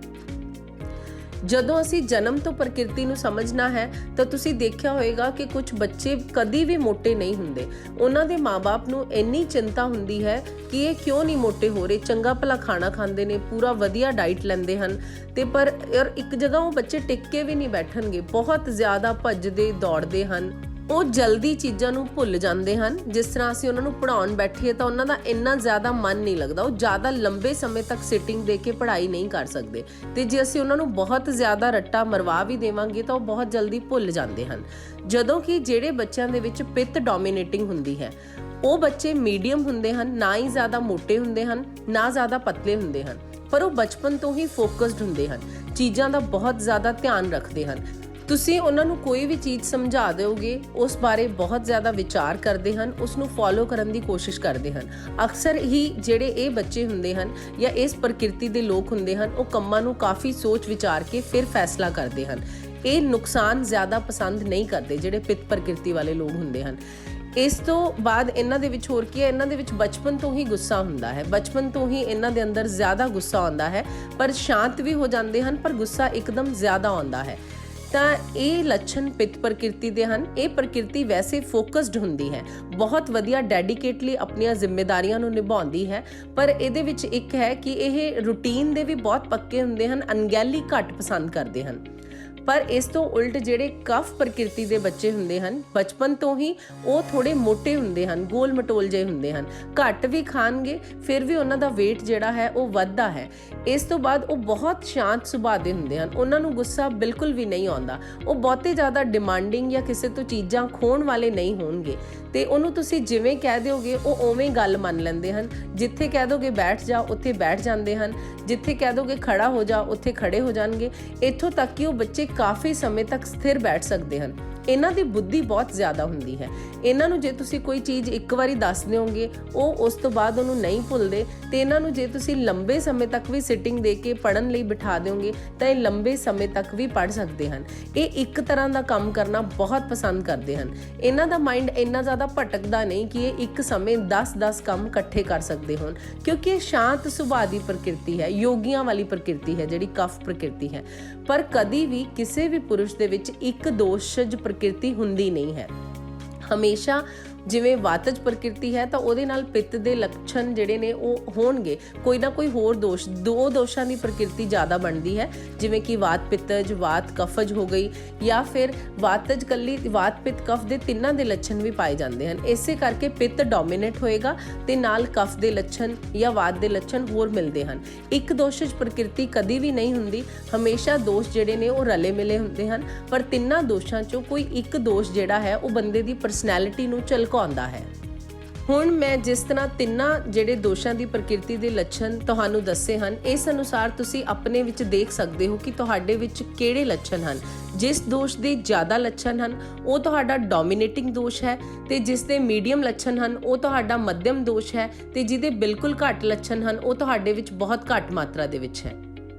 ਜਦੋਂ ਅਸੀਂ ਜਨਮ ਤੋਂ ਪ੍ਰਕਿਰਤੀ ਨੂੰ ਸਮਝਣਾ ਹੈ ਤਾਂ ਤੁਸੀਂ ਦੇਖਿਆ ਹੋਵੇਗਾ ਕਿ ਕੁਝ ਬੱਚੇ ਕਦੀ ਵੀ ਮੋਟੇ ਨਹੀਂ ਹੁੰਦੇ। ਉਹਨਾਂ ਦੇ ਮਾਪੇ ਨੂੰ ਇੰਨੀ ਚਿੰਤਾ ਹੁੰਦੀ ਹੈ ਕਿ ਇਹ ਕਿਉਂ ਨਹੀਂ ਮੋਟੇ ਹੋ ਰਹੇ, ਚੰਗਾ ਭਲਾ ਖਾਣਾ ਖਾਂਦੇ ਨੇ, ਪੂਰਾ ਵਧੀਆ ਡਾਈਟ ਲੈਂਦੇ ਹਨ ਤੇ ਪਰ ਇੱਕ ਜਗ੍ਹਾ ਉਹ ਬੱਚੇ ਟਿਕ ਕੇ ਵੀ ਨਹੀਂ ਬੈਠਣਗੇ, ਬਹੁਤ ਜ਼ਿਆਦਾ ਭੱਜਦੇ ਦੌੜਦੇ ਹਨ। ਉਹ ਜਲਦੀ ਚੀਜ਼ਾਂ ਨੂੰ ਭੁੱਲ ਜਾਂਦੇ ਹਨ। ਜਿਸ ਤਰ੍ਹਾਂ ਅਸੀਂ ਉਹਨਾਂ ਨੂੰ ਪੜ੍ਹਾਉਣ ਬੈਠੀਏ ਤਾਂ ਉਹਨਾਂ ਦਾ ਇੰਨਾ ਜ਼ਿਆਦਾ ਮਨ ਨਹੀਂ ਲੱਗਦਾ, ਉਹ ਜ਼ਿਆਦਾ ਲੰਬੇ ਸਮੇਂ ਤੱਕ ਸਿਟਿੰਗ ਦੇ ਕੇ ਪੜ੍ਹਾਈ ਨਹੀਂ ਕਰ ਸਕਦੇ। ਤੇ ਜੇ ਅਸੀਂ ਉਹਨਾਂ ਨੂੰ ਬਹੁਤ ਜ਼ਿਆਦਾ ਰੱਟਾ ਮਰਵਾ ਵੀ ਦੇਵਾਂਗੇ ਤਾਂ ਉਹ ਬਹੁਤ ਜਲਦੀ ਭੁੱਲ ਜਾਂਦੇ ਹਨ। ਜਦੋਂ ਕਿ ਜਿਹੜੇ ਬੱਚਿਆਂ ਦੇ ਵਿੱਚ ਪਿੱਤ ਡੋਮੀਨੇਟਿੰਗ ਹੁੰਦੀ ਹੈ ਉਹ ਬੱਚੇ ਮੀਡੀਅਮ ਹੁੰਦੇ ਹਨ, ਨਾ ਹੀ ਜ਼ਿਆਦਾ ਮੋਟੇ ਹੁੰਦੇ ਹਨ ਨਾ ਜ਼ਿਆਦਾ ਪਤਲੇ ਹੁੰਦੇ ਹਨ, ਪਰ ਉਹ ਬਚਪਨ ਤੋਂ ਹੀ ਫੋਕਸਡ ਹੁੰਦੇ ਹਨ, ਚੀਜ਼ਾਂ ਦਾ ਬਹੁਤ ਜ਼ਿਆਦਾ ਧਿਆਨ ਰੱਖਦੇ ਹਨ। ਤੁਸੀਂ ਉਹਨਾਂ ਨੂੰ ਕੋਈ ਵੀ ਚੀਜ਼ ਸਮਝਾ ਦਿਓਗੇ ਉਸ ਬਾਰੇ ਬਹੁਤ ਜ਼ਿਆਦਾ ਵਿਚਾਰ ਕਰਦੇ ਹਨ, ਉਸ ਨੂੰ ਫੋਲੋ ਕਰਨ ਦੀ ਕੋਸ਼ਿਸ਼ ਕਰਦੇ ਹਨ। ਅਕਸਰ ਹੀ ਜਿਹੜੇ ਇਹ ਬੱਚੇ ਹੁੰਦੇ ਹਨ ਜਾਂ ਇਸ ਪ੍ਰਕਿਰਤੀ ਦੇ ਲੋਕ ਹੁੰਦੇ ਹਨ ਉਹ ਕੰਮਾਂ ਨੂੰ ਕਾਫੀ ਸੋਚ ਵਿਚਾਰ ਕੇ ਫਿਰ ਫੈਸਲਾ ਕਰਦੇ ਹਨ। ਇਹ ਨੁਕਸਾਨ ਜ਼ਿਆਦਾ ਪਸੰਦ ਨਹੀਂ ਕਰਦੇ ਜਿਹੜੇ ਪਿੱਤ ਪ੍ਰਕਿਰਤੀ ਵਾਲੇ ਲੋਕ ਹੁੰਦੇ ਹਨ। ਇਸ ਤੋਂ ਬਾਅਦ ਇਹਨਾਂ ਦੇ ਵਿੱਚ ਹੋਰ ਕੀ ਹੈ, ਇਹਨਾਂ ਦੇ ਵਿੱਚ ਬਚਪਨ ਤੋਂ ਹੀ ਗੁੱਸਾ ਹੁੰਦਾ ਹੈ, ਬਚਪਨ ਤੋਂ ਹੀ ਇਹਨਾਂ ਦੇ ਅੰਦਰ ਜ਼ਿਆਦਾ ਗੁੱਸਾ ਆਉਂਦਾ ਹੈ, ਪਰ ਸ਼ਾਂਤ ਵੀ ਹੋ ਜਾਂਦੇ ਹਨ, ਪਰ ਗੁੱਸਾ ਇੱਕਦਮ ਜ਼ਿਆਦਾ ਆਉਂਦਾ ਹੈ। ਤਾਂ ਇਹ ਲੱਛਣ ਪਿੱਤ ਪ੍ਰਕਿਰਤੀ ਦੇ ਹਨ। ਇਹ ਪ੍ਰਕਿਰਤੀ ਵੈਸੇ ਫੋਕਸਡ ਹੁੰਦੀ ਹੈ, ਬਹੁਤ ਵਧੀਆ ਡੈਡੀਕੇਟਲੀ ਆਪਣੀਆਂ ਜ਼ਿੰਮੇਵਾਰੀਆਂ ਨੂੰ ਨਿਭਾਉਂਦੀ ਹੈ, ਪਰ ਇਹਦੇ ਵਿੱਚ ਇੱਕ ਹੈ ਕਿ ਇਹ ਰੂਟੀਨ ਦੇ ਵੀ ਬਹੁਤ ਪੱਕੇ ਹੁੰਦੇ ਹਨ, ਅਣਗਹਿਲੀ ਘੱਟ ਪਸੰਦ ਕਰਦੇ ਹਨ। ਪਰ ਇਸ ਤੋਂ ਉਲਟ ਜਿਹੜੇ ਕਫ ਪ੍ਰਕਿਰਤੀ ਦੇ ਬੱਚੇ ਹੁੰਦੇ ਹਨ, ਬਚਪਨ ਤੋਂ ਹੀ ਉਹ ਥੋੜੇ ਮੋਟੇ ਹੁੰਦੇ ਹਨ, ਗੋਲ ਮਟੋਲ ਜਿਹੇ ਹੁੰਦੇ ਹਨ, ਘੱਟ ਵੀ ਖਾਣਗੇ ਫਿਰ ਵੀ ਉਹਨਾਂ ਦਾ weight ਜਿਹੜਾ ਹੈ ਉਹ ਵੱਧਦਾ ਹੈ। ਇਸ ਤੋਂ ਬਾਅਦ ਉਹ ਬਹੁਤ ਸ਼ਾਂਤ ਸੁਭਾਅ ਦੇ ਹੁੰਦੇ ਹਨ, ਉਹਨਾਂ ਨੂੰ ਗੁੱਸਾ ਬਿਲਕੁਲ ਵੀ ਨਹੀਂ ਆਉਂਦਾ, ਉਹ ਬਹੁਤੇ ਜ਼ਿਆਦਾ ਡਿਮਾਂਡਿੰਗ ਜਾਂ ਕਿਸੇ ਤੋਂ ਚੀਜ਼ਾਂ ਖੋਹਣ ਵਾਲੇ ਨਹੀਂ ਹੋਣਗੇ, ਤੇ ਉਹਨੂੰ ਤੁਸੀਂ ਜਿਵੇਂ ਕਹਿ ਦਿਓਗੇ ਉਹ ਉਵੇਂ ਗੱਲ ਮੰਨ ਲੈਂਦੇ ਹਨ। ਜਿੱਥੇ ਕਹਿ ਦੋਗੇ ਬੈਠ ਜਾ ਉੱਥੇ ਬੈਠ ਜਾਂਦੇ ਹਨ, ਜਿੱਥੇ ਕਹਿ ਦੋਗੇ ਖੜਾ ਹੋ ਜਾ ਉੱਥੇ ਖੜੇ ਹੋ ਜਾਣਗੇ। ਇੱਥੋਂ ਤੱਕ ਕਿ ਉਹ ਬੱਚੇ ਕਾਫੀ ਸਮੇਂ ਤੱਕ ਸਥਿਰ ਬੈਠ ਸਕਦੇ ਹਨ। ਇਹਨਾਂ ਦੀ ਬੁੱਧੀ ਬਹੁਤ ਜ਼ਿਆਦਾ ਹੁੰਦੀ ਹੈ। ਇਹਨਾਂ ਨੂੰ ਜੇ ਤੁਸੀਂ ਕੋਈ ਚੀਜ਼ ਇੱਕ ਵਾਰੀ ਦੱਸ ਦਿਓਗੇ ਉਹ ਉਸ ਤੋਂ ਬਾਅਦ ਉਹਨੂੰ ਨਹੀਂ ਭੁੱਲਦੇ, ਤੇ ਇਹਨਾਂ ਨੂੰ ਜੇ ਤੁਸੀਂ ਲੰਬੇ ਸਮੇਂ ਤੱਕ ਵੀ ਸਿਟਿੰਗ ਦੇ ਕੇ ਪੜ੍ਹਨ ਲਈ ਬਿਠਾ ਦਿਓਗੇ ਤਾਂ ਇਹ ਲੰਬੇ ਸਮੇਂ ਤੱਕ ਵੀ ਪੜ੍ਹ ਸਕਦੇ ਹਨ। ਇਹ ਇੱਕ ਤਰ੍ਹਾਂ ਦਾ ਕੰਮ ਕਰਨਾ ਬਹੁਤ ਪਸੰਦ ਕਰਦੇ ਹਨ। ਇਹਨਾਂ ਦਾ ਮਾਈਂਡ ਇੰਨਾ ਜ਼ਿਆਦਾ ਭਟਕਦਾ ਨਹੀਂ ਕਿ ਇਹ ਇੱਕ ਸਮੇਂ 10-10 ਕੰਮ ਇਕੱਠੇ ਕਰ ਸਕਦੇ ਹੋਣ, ਕਿਉਂਕਿ ਇਹ ਸ਼ਾਂਤ ਸੁਭਾਅ ਦੀ ਪ੍ਰਕਿਰਤੀ ਹੈ, ਯੋਗੀਆਂ ਵਾਲੀ ਪ੍ਰਕਿਰਤੀ ਹੈ ਜਿਹੜੀ ਕਫ ਪ੍ਰਕਿਰਤੀ ਹੈ। ਪਰ ਕਦੀ ਵੀ ਕਿਸੇ ਵੀ ਪੁਰਸ਼ ਦੇ ਵਿੱਚ ਇੱਕ ਦੋਸ਼ਜ ਪ੍ਰਕਿਰਤੀ ਹੁੰਦੀ ਨਹੀਂ ਹੈ। ਹਮੇਸ਼ਾ ਜਿਵੇਂ ਵਾਤਜ ਪ੍ਰਕਿਰਤੀ ਹੈ ਤਾਂ ਉਹਦੇ ਨਾਲ ਪਿੱਤ ਦੇ ਲੱਛਣ ਜਿਹੜੇ ਨੇ ਉਹ ਹੋਣਗੇ, ਕੋਈ ਨਾ ਕੋਈ ਹੋਰ ਦੋਸ਼, ਦੋ ਦੋਸ਼ਾਂ ਦੀ ਪ੍ਰਕਿਰਤੀ ਜ਼ਿਆਦਾ ਬਣਦੀ ਹੈ, ਜਿਵੇਂ ਕਿ ਵਾਤ ਪਿੱਤਜ, ਵਾਤ ਕਫਜ ਹੋ ਗਈ, ਜਾਂ ਫਿਰ ਵਾਤਜ ਕੱਲੀ ਵਾਤ ਪਿੱਤ ਕਫ ਦੇ ਤਿੰਨਾਂ ਦੇ ਲੱਛਣ ਵੀ ਪਾਏ ਜਾਂਦੇ ਹਨ। ਇਸੇ ਕਰਕੇ ਪਿੱਤ ਡੋਮੀਨੇਟ ਹੋਏਗਾ ਤੇ ਨਾਲ ਕਫ ਦੇ ਲੱਛਣ ਜਾਂ ਵਾਤ ਦੇ ਲੱਛਣ ਹੋਰ ਮਿਲਦੇ ਹਨ। ਇੱਕ ਦੋਸ਼ਜ ਪ੍ਰਕਿਰਤੀ ਕਦੀ ਵੀ ਨਹੀਂ ਹੁੰਦੀ, ਹਮੇਸ਼ਾ ਦੋਸ਼ ਜਿਹੜੇ ਨੇ ਉਹ ਰਲੇ ਮਿਲੇ ਹੁੰਦੇ ਹਨ, ਪਰ ਤਿੰਨਾਂ ਦੋਸ਼ਾਂ ਚੋਂ ਕੋਈ ਇੱਕ ਦੋਸ਼ ਜਿਹੜਾ ਹੈ ਉਹ ਬੰਦੇ ਦੀ ਪਰਸਨੈਲਿਟੀ ਨੂੰ ਝਲਕਾਉਂਦਾ ਹੈ। ਹੁਣ ਮੈਂ ਜਿਸ ਤਰ੍ਹਾਂ ਤਿੰਨਾਂ ਜਿਹੜੇ ਦੋਸ਼ਾਂ ਦੀ ਪ੍ਰਕਿਰਤੀ ਦੇ ਲੱਛਣ ਤੁਹਾਨੂੰ ਦੱਸੇ ਹਨ, ਇਸ ਅਨੁਸਾਰ ਤੁਸੀਂ ਆਪਣੇ ਵਿੱਚ ਦੇਖ ਸਕਦੇ ਹੋ ਕਿ ਤੁਹਾਡੇ ਵਿੱਚ ਕਿਹੜੇ ਲੱਛਣ ਹਨ। ਜਿਸ ਦੋਸ਼ ਦੇ ਜ਼ਿਆਦਾ ਲੱਛਣ ਹਨ ਉਹ ਤੁਹਾਡਾ ਡੋਮੀਨੇਟਿੰਗ ਦੋਸ਼ ਹੈ, ਤੇ ਜਿਸ ਦੇ ਮੀਡੀਅਮ ਲੱਛਣ ਹਨ ਉਹ ਤੁਹਾਡਾ ਮੱਧਮ ਦੋਸ਼ ਹੈ, ਤੇ ਜਿਹਦੇ ਬਿਲਕੁਲ ਘੱਟ ਲੱਛਣ ਹਨ ਉਹ ਤੁਹਾਡੇ ਵਿੱਚ ਬਹੁਤ ਘੱਟ ਮਾਤਰਾ ਦੇ ਵਿੱਚ ਹੈ।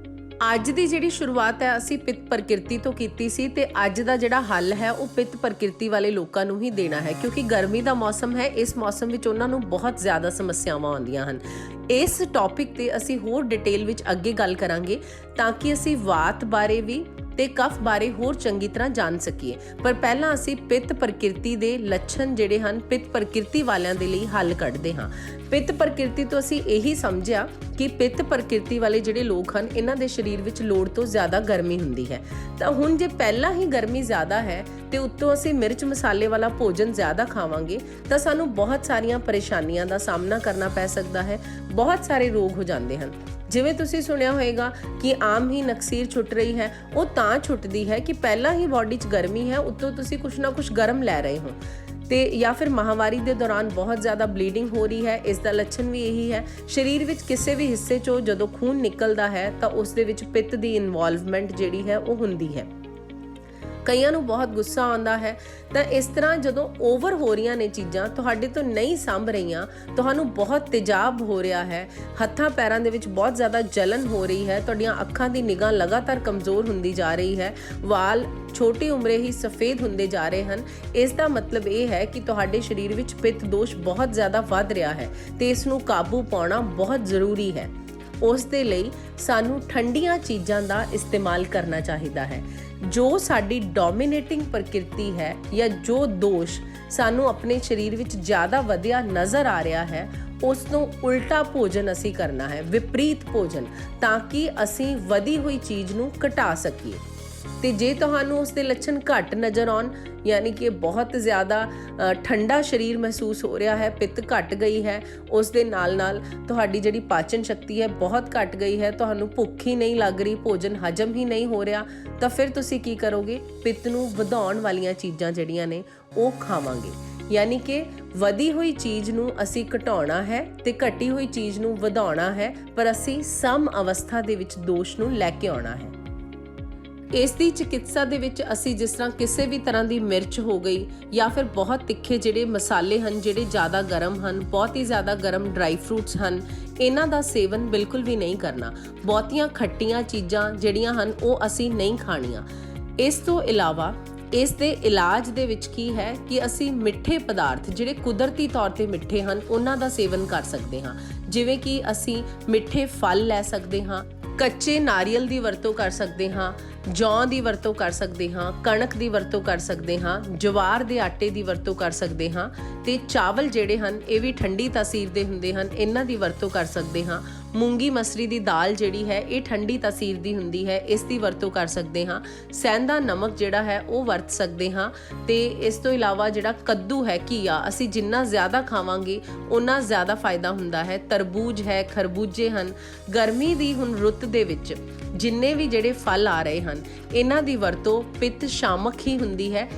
ਅੱਜ ਦੀ ਜਿਹੜੀ ਸ਼ੁਰੂਆਤ ਹੈ ਅਸੀਂ ਪਿੱਤ ਪ੍ਰਕਿਰਤੀ ਤੋਂ ਕੀਤੀ ਸੀ, ਤੇ ਅੱਜ ਦਾ ਜਿਹੜਾ ਹੱਲ ਹੈ ਉਹ ਪਿੱਤ ਪ੍ਰਕਿਰਤੀ ਵਾਲੇ ਲੋਕਾਂ ਨੂੰ ਹੀ ਦੇਣਾ ਹੈ, ਕਿਉਂਕਿ ਗਰਮੀ ਦਾ ਮੌਸਮ ਹੈ। ਇਸ ਮੌਸਮ ਵਿੱਚ ਉਹਨਾਂ ਨੂੰ ਬਹੁਤ ਜ਼ਿਆਦਾ ਸਮੱਸਿਆਵਾਂ ਆਉਂਦੀਆਂ ਹਨ। ਇਸ ਟੌਪਿਕ ਤੇ ਅਸੀਂ ਹੋਰ ਡਿਟੇਲ ਵਿੱਚ ਅੱਗੇ ਗੱਲ ਕਰਾਂਗੇ ਤਾਂ ਕਿ ਅਸੀਂ ਵਾਤ ਬਾਰੇ ਵੀ ਤੇ ਕਫ ਬਾਰੇ ਹੋਰ ਚੰਗੀ ਤਰ੍ਹਾਂ ਜਾਣ ਸਕੀਏ। ਪਰ ਪਹਿਲਾਂ ਅਸੀਂ ਪਿੱਤ ਪ੍ਰਕਿਰਤੀ ਦੇ ਲੱਛਣ ਜਿਹੜੇ ਹਨ ਪਿੱਤ ਪ੍ਰਕਿਰਤੀ ਵਾਲਿਆਂ ਦੇ ਲਈ ਹੱਲ ਕੱਢਦੇ ਹਾਂ। ਪਿੱਤ ਪ੍ਰਕਿਰਤੀ ਤੋਂ ਅਸੀਂ ਇਹੀ ਸਮਝਿਆ ਕਿ ਪਿੱਤ ਪ੍ਰਕਿਰਤੀ ਵਾਲੇ ਜਿਹੜੇ ਲੋਕ ਹਨ ਇਹਨਾਂ ਦੇ ਸਰੀਰ ਵਿੱਚ ਲੋੜ ਤੋਂ ਜ਼ਿਆਦਾ ਗਰਮੀ ਹੁੰਦੀ ਹੈ। ਤਾਂ ਹੁਣ ਜੇ ਪਹਿਲਾਂ ਹੀ ਗਰਮੀ ਜ਼ਿਆਦਾ ਹੈ ਤੇ ਉੱਤੋਂ ਅਸੀਂ ਮਿਰਚ ਮਸਾਲੇ ਵਾਲਾ ਭੋਜਨ ਜ਼ਿਆਦਾ ਖਾਵਾਂਗੇ ਤਾਂ ਸਾਨੂੰ ਬਹੁਤ ਸਾਰੀਆਂ ਪਰੇਸ਼ਾਨੀਆਂ ਦਾ ਸਾਹਮਣਾ ਕਰਨਾ ਪੈ ਸਕਦਾ ਹੈ, ਬਹੁਤ ਸਾਰੇ ਰੋਗ ਹੋ ਜਾਂਦੇ ਹਨ। ਜਿਵੇਂ ਤੁਸੀਂ ਸੁਣਿਆ ਹੋਵੇਗਾ ਕਿ ਆਮ ਹੀ ਨਕਸੀਰ ਛੁੱਟ ਰਹੀ ਹੈ, ਉਹ ਤਾਂ ਛੁੱਟਦੀ ਹੈ ਕਿ ਪਹਿਲਾਂ ਹੀ ਬਾਡੀ 'ਚ ਗਰਮੀ ਹੈ, ਉੱਤੋਂ ਤੁਸੀਂ ਕੁਛ ਨਾ ਕੁਛ ਗਰਮ ਲੈ ਰਹੇ ਹੋ, ਤੇ ਜਾਂ ਫਿਰ ਮਾਹਵਾਰੀ ਦੇ ਦੌਰਾਨ ਬਹੁਤ ਜ਼ਿਆਦਾ ਬਲੀਡਿੰਗ ਹੋ ਰਹੀ ਹੈ। ਇਸ ਦਾ ਲੱਛਣ ਵੀ ਇਹੀ ਹੈ। ਸਰੀਰ ਵਿੱਚ ਕਿਸੇ ਵੀ ਹਿੱਸੇ 'ਚੋਂ ਜਦੋਂ ਖੂਨ ਨਿਕਲਦਾ ਹੈ ਤਾਂ ਉਸ ਦੇ ਵਿੱਚ ਪਿੱਤ ਦੀ ਇਨਵੋਲਵਮੈਂਟ ਜਿਹੜੀ ਹੈ ਉਹ ਹੁੰਦੀ ਹੈ। ਕਈਆਂ ਨੂੰ ਬਹੁਤ ਗੁੱਸਾ ਆਉਂਦਾ ਹੈ। ਤਾਂ ਇਸ ਤਰ੍ਹਾਂ ਜਦੋਂ ਓਵਰ ਹੋ ਰਹੀਆਂ ਨੇ ਚੀਜ਼ਾਂ, ਤੁਹਾਡੇ ਤੋਂ ਨਹੀਂ ਸੰਭ ਰਹੀਆਂ, ਤੁਹਾਨੂੰ ਬਹੁਤ ਤੇਜ਼ਾਬ ਹੋ ਰਿਹਾ ਹੈ, ਹੱਥਾਂ ਪੈਰਾਂ ਦੇ ਵਿੱਚ ਬਹੁਤ ਜ਼ਿਆਦਾ ਜਲਨ ਹੋ ਰਹੀ ਹੈ, ਤੁਹਾਡੀਆਂ ਅੱਖਾਂ ਦੀ ਨਿਗਾਹ ਲਗਾਤਾਰ ਕਮਜ਼ੋਰ ਹੁੰਦੀ ਜਾ ਰਹੀ ਹੈ, ਵਾਲ ਛੋਟੀ ਉਮਰੇ ਹੀ ਸਫੇਦ ਹੁੰਦੇ ਜਾ ਰਹੇ ਹਨ, ਇਸ ਦਾ ਮਤਲਬ ਇਹ ਹੈ ਕਿ ਤੁਹਾਡੇ ਸਰੀਰ ਵਿੱਚ ਪਿੱਤ ਦੋਸ਼ ਬਹੁਤ ਜ਼ਿਆਦਾ ਵੱਧ ਰਿਹਾ ਹੈ ਤੇ ਇਸ ਨੂੰ ਕਾਬੂ ਪਾਉਣਾ ਬਹੁਤ ਜ਼ਰੂਰੀ ਹੈ। ਉਸ ਦੇ ਲਈ ਸਾਨੂੰ ਠੰਡੀਆਂ ਚੀਜ਼ਾਂ ਦਾ ਇਸਤੇਮਾਲ ਕਰਨਾ ਚਾਹੀਦਾ ਹੈ। ਜੋ ਸਾਡੀ ਡੋਮੀਨੇਟਿੰਗ ਪ੍ਰਕਿਰਤੀ ਹੈ ਜਾਂ ਜੋ ਦੋਸ਼ ਸਾਨੂੰ ਆਪਣੇ ਸਰੀਰ ਵਿੱਚ ਜ਼ਿਆਦਾ ਵਧਿਆ ਨਜ਼ਰ ਆ ਰਿਹਾ ਹੈ, ਉਸ ਨੂੰ ਉਲਟਾ ਭੋਜਨ ਅਸੀਂ ਕਰਨਾ ਹੈ, ਵਿਪਰੀਤ ਭੋਜਨ, ਤਾਂ ਕਿ ਅਸੀਂ ਵਧੀ ਹੋਈ ਚੀਜ਼ ਨੂੰ ਘਟਾ ਸਕੀਏ। ਤੇ ਜੇ ਤੁਹਾਨੂੰ ਉਸ ਦੇ ਲੱਛਣ ਘੱਟ ਨਜ਼ਰ ਆਉਣ, ਯਾਨੀ ਕਿ ਬਹੁਤ ਜ਼ਿਆਦਾ ਠੰਡਾ ਸਰੀਰ ਮਹਿਸੂਸ ਹੋ ਰਿਹਾ ਹੈ, ਪਿੱਤ ਘਟ ਗਈ ਹੈ, ਉਸ ਦੇ ਨਾਲ ਨਾਲ ਤੁਹਾਡੀ ਜਿਹੜੀ ਪਾਚਨ ਸ਼ਕਤੀ ਹੈ ਬਹੁਤ ਘਟ ਗਈ ਹੈ, ਤੁਹਾਨੂੰ ਭੁੱਖ ਹੀ ਨਹੀਂ ਲੱਗ ਰਹੀ, ਭੋਜਨ ਹਜਮ ਹੀ ਨਹੀਂ ਹੋ ਰਿਹਾ, ਤਾਂ ਫਿਰ ਤੁਸੀਂ ਕੀ ਕਰੋਗੇ? ਪਿੱਤ ਨੂੰ ਵਧਾਉਣ ਵਾਲੀਆਂ ਚੀਜ਼ਾਂ ਜਿਹੜੀਆਂ ਨੇ ਉਹ ਖਾਵਾਂਗੇ। ਯਾਨੀ ਕਿ ਵਧੀ ਹੋਈ ਚੀਜ਼ ਨੂੰ ਅਸੀਂ ਘਟਾਉਣਾ ਹੈ ਤੇ ਘਟੀ ਹੋਈ ਚੀਜ਼ ਨੂੰ ਵਧਾਉਣਾ ਹੈ, ਪਰ ਅਸੀਂ ਸਮ ਅਵਸਥਾ ਦੇ ਵਿੱਚ ਦੋਸ਼ ਨੂੰ ਲੈ ਕੇ ਆਉਣਾ ਹੈ। ਇਸ ਦੀ ਚਿਕਿਤਸਾ ਦੇ ਵਿੱਚ ਅਸੀਂ ਜਿਸ ਤਰ੍ਹਾਂ ਕਿਸੇ ਵੀ ਤਰ੍ਹਾਂ ਦੀ ਮਿਰਚ ਹੋ ਗਈ ਜਾਂ ਫਿਰ ਬਹੁਤ ਤਿੱਖੇ ਜਿਹੜੇ ਮਸਾਲੇ ਹਨ, ਜਿਹੜੇ ਜ਼ਿਆਦਾ ਗਰਮ ਹਨ, ਬਹੁਤ ਹੀ ਜ਼ਿਆਦਾ ਗਰਮ ਡਰਾਈ ਫਰੂਟਸ ਹਨ, ਇਹਨਾਂ ਦਾ ਸੇਵਨ ਬਿਲਕੁਲ ਵੀ ਨਹੀਂ ਕਰਨਾ। ਬਹੁਤੀਆਂ ਖੱਟੀਆਂ ਚੀਜ਼ਾਂ ਜਿਹੜੀਆਂ ਹਨ ਉਹ ਅਸੀਂ ਨਹੀਂ ਖਾਣੀਆਂ। ਇਸ ਤੋਂ ਇਲਾਵਾ ਇਸ ਦੇ ਇਲਾਜ ਦੇ ਵਿੱਚ ਕੀ ਹੈ ਕਿ ਅਸੀਂ ਮਿੱਠੇ ਪਦਾਰਥ ਜਿਹੜੇ ਕੁਦਰਤੀ ਤੌਰ ਤੇ ਮਿੱਠੇ ਹਨ ਉਹਨਾਂ ਦਾ ਸੇਵਨ ਕਰ ਸਕਦੇ ਹਾਂ, ਜਿਵੇਂ ਕਿ ਅਸੀਂ ਮਿੱਠੇ ਫਲ ਲੈ ਸਕਦੇ ਹਾਂ, ਕੱਚੇ ਨਾਰੀਅਲ ਦੀ ਵਰਤੋਂ ਕਰ ਸਕਦੇ ਹਾਂ, ਜੌਂ ਦੀ ਵਰਤੋਂ ਕਰ ਸਕਦੇ ਹਾਂ, ਕਣਕ ਦੀ ਵਰਤੋਂ ਕਰ ਸਕਦੇ ਹਾਂ, ਜਵਾਰ ਦੇ ਆਟੇ ਦੀ ਵਰਤੋਂ ਕਰ ਸਕਦੇ ਹਾਂ ਤੇ ਚਾਵਲ ਜਿਹੜੇ ਹਨ ਇਹ ਵੀ ਠੰਡੀ ਤਾਸੀਰ ਦੇ ਹੁੰਦੇ ਹਨ, ਇਹਨਾਂ ਦੀ ਵਰਤੋਂ ਕਰ ਸਕਦੇ ਹਾਂ। ਮੂੰਗੀ ਮਸਰੀ ਦੀ ਦਾਲ ਜਿਹੜੀ ਹੈ ਇਹ ਠੰਡੀ ਤਾਸੀਰ ਦੀ ਹੁੰਦੀ ਹੈ, ਇਸ ਦੀ ਵਰਤੋਂ ਕਰ ਸਕਦੇ ਹਾਂ। ਸੈਂਦਾ ਨਮਕ ਜਿਹੜਾ ਹੈ ਉਹ ਵਰਤ ਸਕਦੇ ਹਾਂ ਤੇ ਇਸ ਤੋਂ ਇਲਾਵਾ ਜਿਹੜਾ ਕੱਦੂ ਹੈ, ਘੀਆ, ਅਸੀਂ ਜਿੰਨਾ ਜ਼ਿਆਦਾ ਖਾਵਾਂਗੇ ਉਨਾ ਜ਼ਿਆਦਾ ਫਾਇਦਾ ਹੁੰਦਾ ਹੈ। ਤਰਬੂਜ ਹੈ, ਖਰਬੂਜੇ ਹਨ। ਗਰਮੀ ਦੀ ਹੁਣ ਰੁੱਤ ਦੇ ਵਿੱਚ ਜਿੰਨੇ ਵੀ ਜਿਹੜੇ ਫਲ ਆ ਰਹੇ ਹਨ ਇਹਨਾਂ ਦੀ ਵਰਤੋਂ ਪਿੱਤ ਸ਼ਾਮਕ ਹੀ ਹੁੰਦੀ ਹੈ।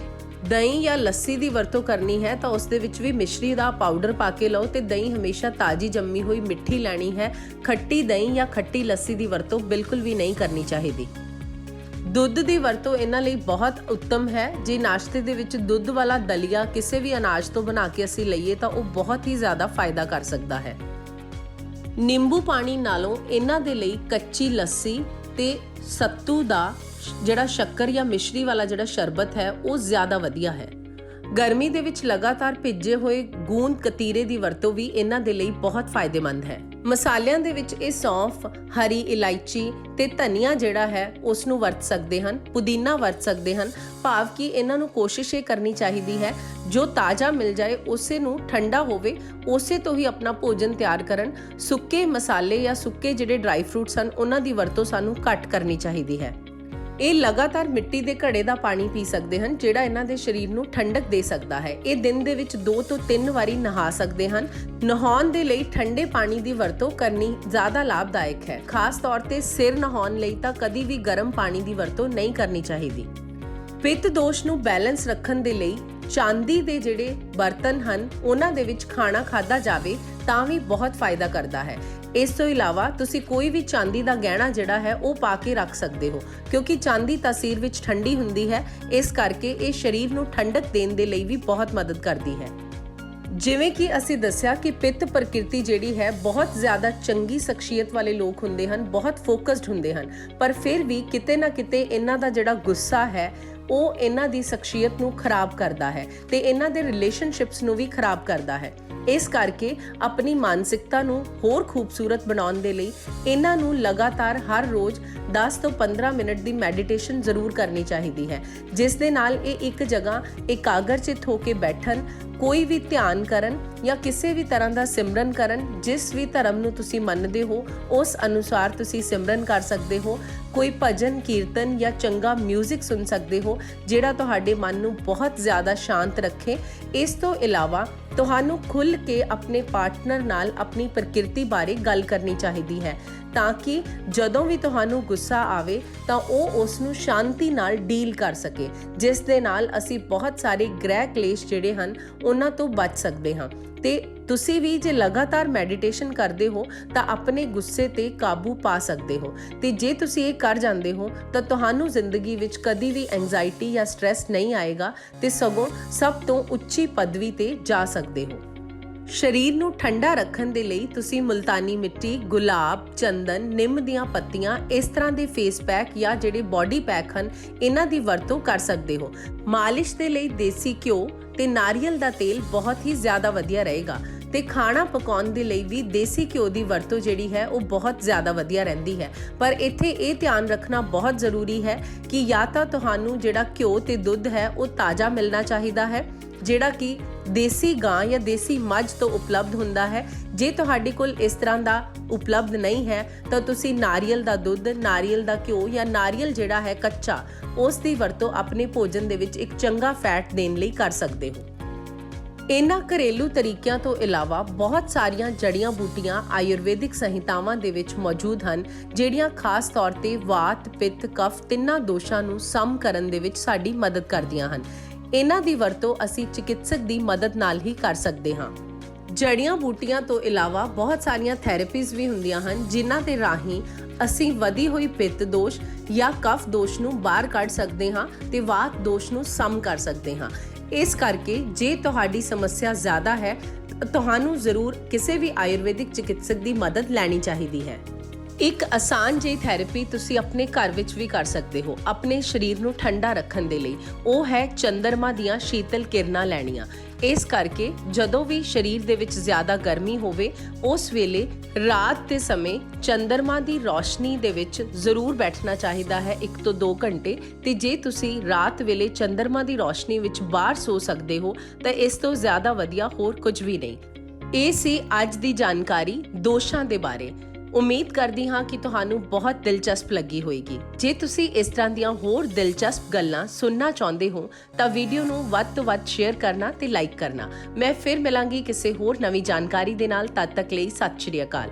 ਦਹੀਂ ਜਾਂ ਲੱਸੀ ਦੀ ਵਰਤੋਂ ਕਰਨੀ ਹੈ ਤਾਂ ਉਸ ਦੇ ਵਿੱਚ ਵੀ ਮਿਸ਼ਰੀ ਦਾ ਪਾਊਡਰ ਪਾ ਕੇ ਲਓ ਤੇ ਦਹੀਂ ਹਮੇਸ਼ਾ ਤਾਜ਼ੀ ਜੰਮੀ ਹੋਈ ਮਿੱਠੀ ਲੈਣੀ ਹੈ। ਖੱਟੀ ਦਹੀਂ ਜਾਂ ਖੱਟੀ ਲੱਸੀ ਦੀ ਵਰਤੋਂ ਬਿਲਕੁਲ ਵੀ ਨਹੀਂ ਕਰਨੀ ਚਾਹੀਦੀ। ਦੁੱਧ ਦੀ ਵਰਤੋਂ ਇਹਨਾਂ ਲਈ ਬਹੁਤ ਉੱਤਮ ਹੈ। ਜੇ ਨਾਸ਼ਤੇ ਦੇ ਵਿੱਚ ਦੁੱਧ ਵਾਲਾ ਦਲੀਆ ਕਿਸੇ ਵੀ ਅਨਾਜ ਤੋਂ ਬਣਾ ਕੇ ਅਸੀਂ ਲਈਏ ਤਾਂ ਉਹ ਬਹੁਤ ਹੀ ਜ਼ਿਆਦਾ ਫਾਇਦਾ ਕਰ ਸਕਦਾ ਹੈ। ਨਿੰਬੂ ਪਾਣੀ ਨਾਲੋਂ ਇਹਨਾਂ ਦੇ ਲਈ ਕੱਚੀ ਲੱਸੀ ਤੇ ਸੱਤੂ ਦਾ ਜਿਹੜਾ ਸ਼ੱਕਰ ਜਾਂ ਮਿਸ਼ਰੀ ਵਾਲਾ ਜਿਹੜਾ ਸ਼ਰਬਤ ਹੈ ਉਹ ਜ਼ਿਆਦਾ ਵਧੀਆ ਹੈ। ਗਰਮੀ ਦੇ ਵਿੱਚ ਲਗਾਤਾਰ ਭਿੱਜੇ ਹੋਏ ਗੂੰਦ ਕਤੀਰੇ ਦੀ ਵਰਤੋਂ ਵੀ ਇਹਨਾਂ ਦੇ ਲਈ ਬਹੁਤ ਫਾਇਦੇਮੰਦ ਹੈ। ਮਸਾਲਿਆਂ ਦੇ ਵਿੱਚ ਇਹ ਸੌਂਫ, ਹਰੀ ਇਲਾਇਚੀ ਤੇ ਧਨੀਆ ਜਿਹੜਾ ਹੈ ਉਸ ਨੂੰ ਵਰਤ ਸਕਦੇ ਹਨ, ਪੁਦੀਨਾ ਵਰਤ ਸਕਦੇ ਹਨ। ਭਾਵ ਕਿ ਇਹਨਾਂ ਨੂੰ ਕੋਸ਼ਿਸ਼ ਇਹ ਕਰਨੀ ਚਾਹੀਦੀ ਹੈ ਜੋ ਤਾਜ਼ਾ ਮਿਲ ਜਾਏ ਉਸੇ ਨੂੰ ਠੰਡਾ ਹੋਵੇ ਉਸੇ ਤੋਂ ਹੀ ਆਪਣਾ ਭੋਜਨ ਤਿਆਰ ਕਰਨ। ਸੁੱਕੇ ਮਸਾਲੇ ਜਾਂ ਸੁੱਕੇ ਜਿਹੜੇ ਡਰਾਈ ਫਰੂਟਸ ਹਨ ਉਹਨਾਂ ਦੀ ਵਰਤੋਂ ਸਾਨੂੰ ਘੱਟ ਕਰਨੀ ਚਾਹੀਦੀ ਹੈ। ਇਹ ਲਗਾਤਾਰ ਮਿੱਟੀ ਦੇ ਘੜੇ ਦਾ ਪਾਣੀ ਪੀ ਸਕਦੇ ਹਨ ਜਿਹੜਾ ਇਹਨਾਂ ਦੇ ਸਰੀਰ ਨੂੰ ਠੰਡਕ ਦੇ ਸਕਦਾ ਹੈ। ਇਹ ਦਿਨ ਦੇ ਵਿੱਚ 2 ਤੋਂ 3 ਵਾਰੀ ਨਹਾ ਸਕਦੇ ਹਨ। ਨਹਾਉਣ ਦੇ ਲਈ ਠੰਡੇ ਪਾਣੀ ਦੀ ਵਰਤੋਂ ਕਰਨੀ ਜ਼ਿਆਦਾ ਲਾਭਦਾਇਕ ਹੈ। ਖਾਸ ਤੌਰ ਤੇ ਸਿਰ ਨਹਾਉਣ ਲਈ ਤਾਂ ਕਦੀ ਵੀ ਗਰਮ ਪਾਣੀ ਦੀ ਵਰਤੋਂ ਨਹੀਂ ਕਰਨੀ ਚਾਹੀਦੀ। ਪਿੱਤ ਦੋਸ਼ ਨੂੰ ਬੈਲੈਂਸ ਰੱਖਣ ਦੇ ਲਈ ਚਾਂਦੀ ਦੇ ਜਿਹੜੇ ਬਰਤਨ ਹਨ ਉਹਨਾਂ ਦੇ ਵਿੱਚ ਖਾਣਾ ਖਾਧਾ ਜਾਵੇ ਤਾਂ ਵੀ ਬਹੁਤ ਫਾਇਦਾ ਕਰਦਾ ਹੈ। ਇਸ ਤੋਂ ਇਲਾਵਾ ਤੁਸੀਂ ਕੋਈ ਵੀ ਚਾਂਦੀ ਦਾ ਗਹਿਣਾ ਜਿਹੜਾ ਹੈ ਉਹ ਪਾ ਕੇ ਰੱਖ ਸਕਦੇ ਹੋ ਕਿਉਂਕਿ ਚਾਂਦੀ ਤਾਸੀਰ ਵਿੱਚ ਠੰਡੀ ਹੁੰਦੀ ਹੈ, ਇਸ ਕਰਕੇ ਇਹ ਸਰੀਰ ਨੂੰ ਠੰਡਕ ਦੇਣ ਦੇ ਲਈ ਵੀ ਬਹੁਤ ਮਦਦ ਕਰਦੀ ਹੈ। ਜਿਵੇਂ ਕਿ ਅਸੀਂ ਦੱਸਿਆ ਕਿ ਪਿੱਤ ਪ੍ਰਕਿਰਤੀ ਜਿਹੜੀ ਹੈ ਬਹੁਤ ਜ਼ਿਆਦਾ ਚੰਗੀ ਸ਼ਖਸੀਅਤ ਵਾਲੇ ਲੋਕ ਹੁੰਦੇ ਹਨ, ਬਹੁਤ ਫੋਕਸਡ ਹੁੰਦੇ ਹਨ, ਪਰ ਫਿਰ ਵੀ ਕਿਤੇ ਨਾ ਕਿਤੇ ਇਹਨਾਂ ਦਾ ਜਿਹੜਾ ਗੁੱਸਾ ਹੈ ਉਹ ਇਹਨਾਂ ਦੀ ਸ਼ਖਸੀਅਤ ਨੂੰ ਖਰਾਬ ਕਰਦਾ ਹੈ ਤੇ ਇਹਨਾਂ ਦੇ ਰਿਲੇਸ਼ਨਸ਼ਿਪਸ ਨੂੰ ਵੀ ਖਰਾਬ ਕਰਦਾ ਹੈ। ਇਸ ਕਰਕੇ ਆਪਣੀ ਮਾਨਸਿਕਤਾ ਨੂੰ ਹੋਰ ਖੂਬਸੂਰਤ ਬਣਾਉਣ ਦੇ ਲਈ ਇਹਨਾਂ ਨੂੰ ਲਗਾਤਾਰ ਹਰ ਰੋਜ਼ 10 ਤੋਂ 15 ਮਿੰਟ ਦੀ ਮੈਡੀਟੇਸ਼ਨ ਜ਼ਰੂਰ ਕਰਨੀ ਚਾਹੀਦੀ ਹੈ, ਜਿਸ ਦੇ ਨਾਲ ਇਹ ਇੱਕ ਜਗ੍ਹਾ ਇਕਾਗਰਚਿਤ ਹੋ ਕੇ ਬੈਠਣ, ਕੋਈ ਵੀ ਧਿਆਨ ਕਰਨ ਜਾਂ ਕਿਸੇ ਵੀ ਤਰ੍ਹਾਂ ਦਾ ਸਿਮਰਨ ਕਰਨ। ਜਿਸ ਵੀ ਧਰਮ ਨੂੰ ਤੁਸੀਂ ਮੰਨਦੇ ਹੋ ਉਸ ਅਨੁਸਾਰ ਤੁਸੀਂ ਸਿਮਰਨ ਕਰ ਸਕਦੇ ਹੋ। ਕੋਈ ਭਜਨ, ਕੀਰਤਨ ਜਾਂ ਚੰਗਾ ਮਿਊਜ਼ਿਕ ਸੁਣ ਸਕਦੇ ਹੋ ਜਿਹੜਾ ਤੁਹਾਡੇ ਮਨ ਨੂੰ ਬਹੁਤ ਜ਼ਿਆਦਾ ਸ਼ਾਂਤ ਰੱਖੇ। ਇਸ ਤੋਂ ਇਲਾਵਾ ਤੁਹਾਨੂੰ ਖੁੱਲ੍ਹ ਕੇ ਆਪਣੇ ਪਾਰਟਨਰ ਨਾਲ ਆਪਣੀ ਪ੍ਰਕਿਰਤੀ ਬਾਰੇ ਗੱਲ ਕਰਨੀ ਚਾਹੀਦੀ ਹੈ ਤਾਂ ਕਿ ਜਦੋਂ ਵੀ ਤੁਹਾਨੂੰ ਗੁੱਸਾ ਆਵੇ ਤਾਂ ਉਹ ਉਸ ਨੂੰ ਸ਼ਾਂਤੀ ਨਾਲ ਡੀਲ ਕਰ ਸਕੇ, ਜਿਸ ਦੇ ਨਾਲ ਅਸੀਂ ਬਹੁਤ ਸਾਰੇ ਗ੍ਰਹਿ ਕਲੇਸ਼ ਜਿਹੜੇ ਹਨ ਉਹਨਾਂ ਤੋਂ ਬਚ ਸਕਦੇ ਹਾਂ। ਤੇ ਤੁਸੀਂ ਵੀ ਜੇ ਲਗਾਤਾਰ ਮੈਡੀਟੇਸ਼ਨ ਕਰਦੇ ਹੋ ਤਾਂ ਆਪਣੇ ਗੁੱਸੇ ਤੇ ਕਾਬੂ ਪਾ ਸਕਦੇ ਹੋ ਤੇ ਜੇ ਤੁਸੀਂ ਇਹ ਕਰ ਜਾਂਦੇ ਹੋ ਤਾਂ ਤੁਹਾਨੂੰ ਜ਼ਿੰਦਗੀ ਵਿੱਚ ਕਦੀ ਵੀ ਐਂਜ਼ਾਈਟੀ ਜਾਂ ਸਟ੍ਰੈਸ ਨਹੀਂ ਆਏਗਾ ਤੇ ਸਗੋਂ ਸਭ ਤੋਂ ਉੱਚੀ ਪਦਵੀ ਤੇ ਜਾ ਸਕਦੇ ਹੋ। ਸਰੀਰ ਨੂੰ ਠੰਡਾ ਰੱਖਣ ਦੇ ਲਈ ਤੁਸੀਂ ਮੁਲਤਾਨੀ ਮਿੱਟੀ, ਗੁਲਾਬ, ਚੰਦਨ, ਨਿੰਮ ਦੀਆਂ ਪੱਤੀਆਂ, ਇਸ ਤਰ੍ਹਾਂ ਦੇ ਫੇਸ ਪੈਕ ਜਾਂ ਜਿਹੜੇ ਬਾਡੀ ਪੈਕ ਹਨ ਇਹਨਾਂ ਦੀ ਵਰਤੋਂ ਕਰ ਸਕਦੇ ਹੋ। ਮਾਲਿਸ਼ ਦੇ ਲਈ ਦੇਸੀ ਘਿਓ ਤੇ ਨਾਰੀਅਲ ਦਾ ਤੇਲ ਬਹੁਤ ਹੀ ਜ਼ਿਆਦਾ ਵਧੀਆ ਰਹੇਗਾ ਤੇ ਖਾਣਾ ਪਕਾਉਣ ਦੇ ਲਈ ਵੀ ਦੇਸੀ ਘਿਓ ਦੀ ਵਰਤੋਂ ਜਿਹੜੀ ਹੈ ਉਹ ਬਹੁਤ ਜ਼ਿਆਦਾ ਵਧੀਆ ਰਹਿੰਦੀ ਹੈ। ਪਰ ਇੱਥੇ ਇਹ ਧਿਆਨ ਰੱਖਣਾ ਬਹੁਤ ਜ਼ਰੂਰੀ ਹੈ ਕਿ ਜਾਂ ਤਾਂ ਤੁਹਾਨੂੰ ਜਿਹੜਾ ਘਿਓ ਤੇ ਦੁੱਧ ਹੈ ਉਹ ਤਾਜ਼ਾ ਮਿਲਣਾ ਚਾਹੀਦਾ ਹੈ ਜਿਹੜਾ ਕਿ ਦੇਸੀ ਗਾਂ ਜਾਂ ਦੇਸੀ ਮੱਝ ਤੋਂ ਉਪਲਬਧ ਹੁੰਦਾ ਹੈ। ਜੇ ਤੁਹਾਡੇ ਕੋਲ ਇਸ ਤਰ੍ਹਾਂ ਦਾ ਉਪਲਬਧ ਨਹੀਂ ਹੈ ਤਾਂ ਤੁਸੀਂ ਨਾਰੀਅਲ ਦਾ ਦੁੱਧ, ਨਾਰੀਅਲ ਦਾ ਘਿਓ ਜਾਂ ਨਾਰੀਅਲ ਜਿਹੜਾ ਹੈ ਕੱਚਾ, ਉਸ ਦੀ ਵਰਤੋਂ ਆਪਣੇ ਭੋਜਨ ਦੇ ਵਿੱਚ ਇੱਕ ਚੰਗਾ ਫੈਟ ਦੇਣ ਲਈ ਕਰ ਸਕਦੇ ਹੋ। ਇਹਨਾਂ ਘਰੇਲੂ ਤਰੀਕਿਆਂ ਤੋਂ ਇਲਾਵਾ ਬਹੁਤ ਸਾਰੀਆਂ ਜੜੀਆਂ ਬੂਟੀਆਂ ਆਯੁਰਵੈਦਿਕ ਸੰਹਿਤਾਵਾਂ ਦੇ ਵਿੱਚ ਮੌਜੂਦ ਹਨ ਜਿਹੜੀਆਂ ਖਾਸ ਤੌਰ ਤੇ ਵਾਤ, ਪਿੱਤ, ਕਫ ਤਿੰਨਾਂ ਦੋਸ਼ਾਂ ਨੂੰ ਸਮ ਕਰਨ ਦੇ ਵਿੱਚ ਸਾਡੀ ਮਦਦ ਕਰਦੀਆਂ ਹਨ। ਇਹਨਾਂ ਦੀ ਵਰਤੋਂ ਅਸੀਂ ਚਿਕਿਤਸਕ ਦੀ ਮਦਦ ਨਾਲ ਹੀ ਕਰ ਸਕਦੇ ਹਾਂ। ਜੜੀਆਂ ਬੂਟੀਆਂ ਤੋਂ ਇਲਾਵਾ ਬਹੁਤ ਸਾਰੀਆਂ ਥੈਰੇਪੀਜ਼ ਵੀ ਹੁੰਦੀਆਂ ਹਨ ਜਿਨ੍ਹਾਂ ਦੇ ਰਾਹੀਂ ਅਸੀਂ ਵਧੀ ਹੋਈ ਪਿੱਤ ਦੋਸ਼ ਜਾਂ ਕਫ ਦੋਸ਼ ਨੂੰ ਬਾਹਰ ਕੱਢ ਸਕਦੇ ਹਾਂ ਤੇ ਵਾਤ ਦੋਸ਼ ਨੂੰ ਸਮ ਕਰ ਸਕਦੇ ਹਾਂ। ਇਸ ਕਰਕੇ ਜੇ ਤੁਹਾਡੀ ਸਮੱਸਿਆ ਜ਼ਿਆਦਾ ਹੈ ਤੁਹਾਨੂੰ ਜ਼ਰੂਰ ਕਿਸੇ ਵੀ ਆਯੁਰਵੈਦਿਕ ਚਿਕਿਤਸਕ ਦੀ ਮਦਦ ਲੈਣੀ ਚਾਹੀਦੀ ਹੈ। ਇੱਕ ਆਸਾਨ ਜਿਹੀ ਥੈਰੇਪੀ ਤੁਸੀਂ ਆਪਣੇ ਘਰ ਵਿੱਚ ਵੀ ਕਰ ਸਕਦੇ ਹੋ ਆਪਣੇ ਸਰੀਰ ਨੂੰ ਠੰਡਾ ਰੱਖਣ ਦੇ ਲਈ। ਉਹ ਹੈ ਚੰਦਰਮਾ ਦੀਆਂ ਸ਼ੀਤਲ ਕਿਰਨਾਂ ਲੈਣੀਆਂ। ਇਸ ਕਰਕੇ ਜਦੋਂ ਵੀ ਸਰੀਰ ਦੇ ਵਿੱਚ ਜ਼ਿਆਦਾ ਗਰਮੀ ਹੋਵੇ ਉਸ ਵੇਲੇ ਰਾਤ ਦੇ ਸਮੇਂ ਚੰਦਰਮਾ ਦੀ ਰੌਸ਼ਨੀ ਦੇ ਵਿੱਚ ਜ਼ਰੂਰ ਬੈਠਣਾ ਚਾਹੀਦਾ ਹੈ 1 ਤੋਂ 2 ਘੰਟੇ। ਤੇ ਜੇ ਤੁਸੀਂ ਰਾਤ ਵੇਲੇ ਚੰਦਰਮਾ ਦੀ ਰੌਸ਼ਨੀ ਵਿੱਚ ਬਾਹਰ ਸੋ ਸਕਦੇ ਹੋ ਤਾਂ ਇਸ ਤੋਂ ਜ਼ਿਆਦਾ ਵਧੀਆ ਹੋਰ ਕੁਝ ਵੀ ਨਹੀਂ। ਇਹ ਸੀ ਅੱਜ ਦੀ ਜਾਣਕਾਰੀ ਦੋਸ਼ਾਂ ਦੇ ਬਾਰੇ। ਉਮੀਦ ਕਰਦੀ ਹਾਂ ਕਿ ਤੁਹਾਨੂੰ ਬਹੁਤ ਦਿਲਚਸਪ ਲੱਗੀ ਹੋਵੇਗੀ। ਜੇ ਤੁਸੀਂ ਇਸ ਤਰ੍ਹਾਂ ਦੀਆਂ ਹੋਰ ਦਿਲਚਸਪ ਗੱਲਾਂ ਸੁਣਨਾ ਚਾਹੁੰਦੇ ਹੋ ਤਾਂ ਵੀਡੀਓ ਨੂੰ ਵੱਧ ਤੋਂ ਵੱਧ ਸ਼ੇਅਰ ਕਰਨਾ ਤੇ ਲਾਈਕ ਕਰਨਾ। ਮੈਂ ਫਿਰ ਮਿਲਾਂਗੀ ਕਿਸੇ ਹੋਰ ਨਵੀਂ ਜਾਣਕਾਰੀ ਦੇ ਨਾਲ। ਤਦ ਤੱਕ ਲਈ ਸਤਿ ਸ਼੍ਰੀ ਅਕਾਲ।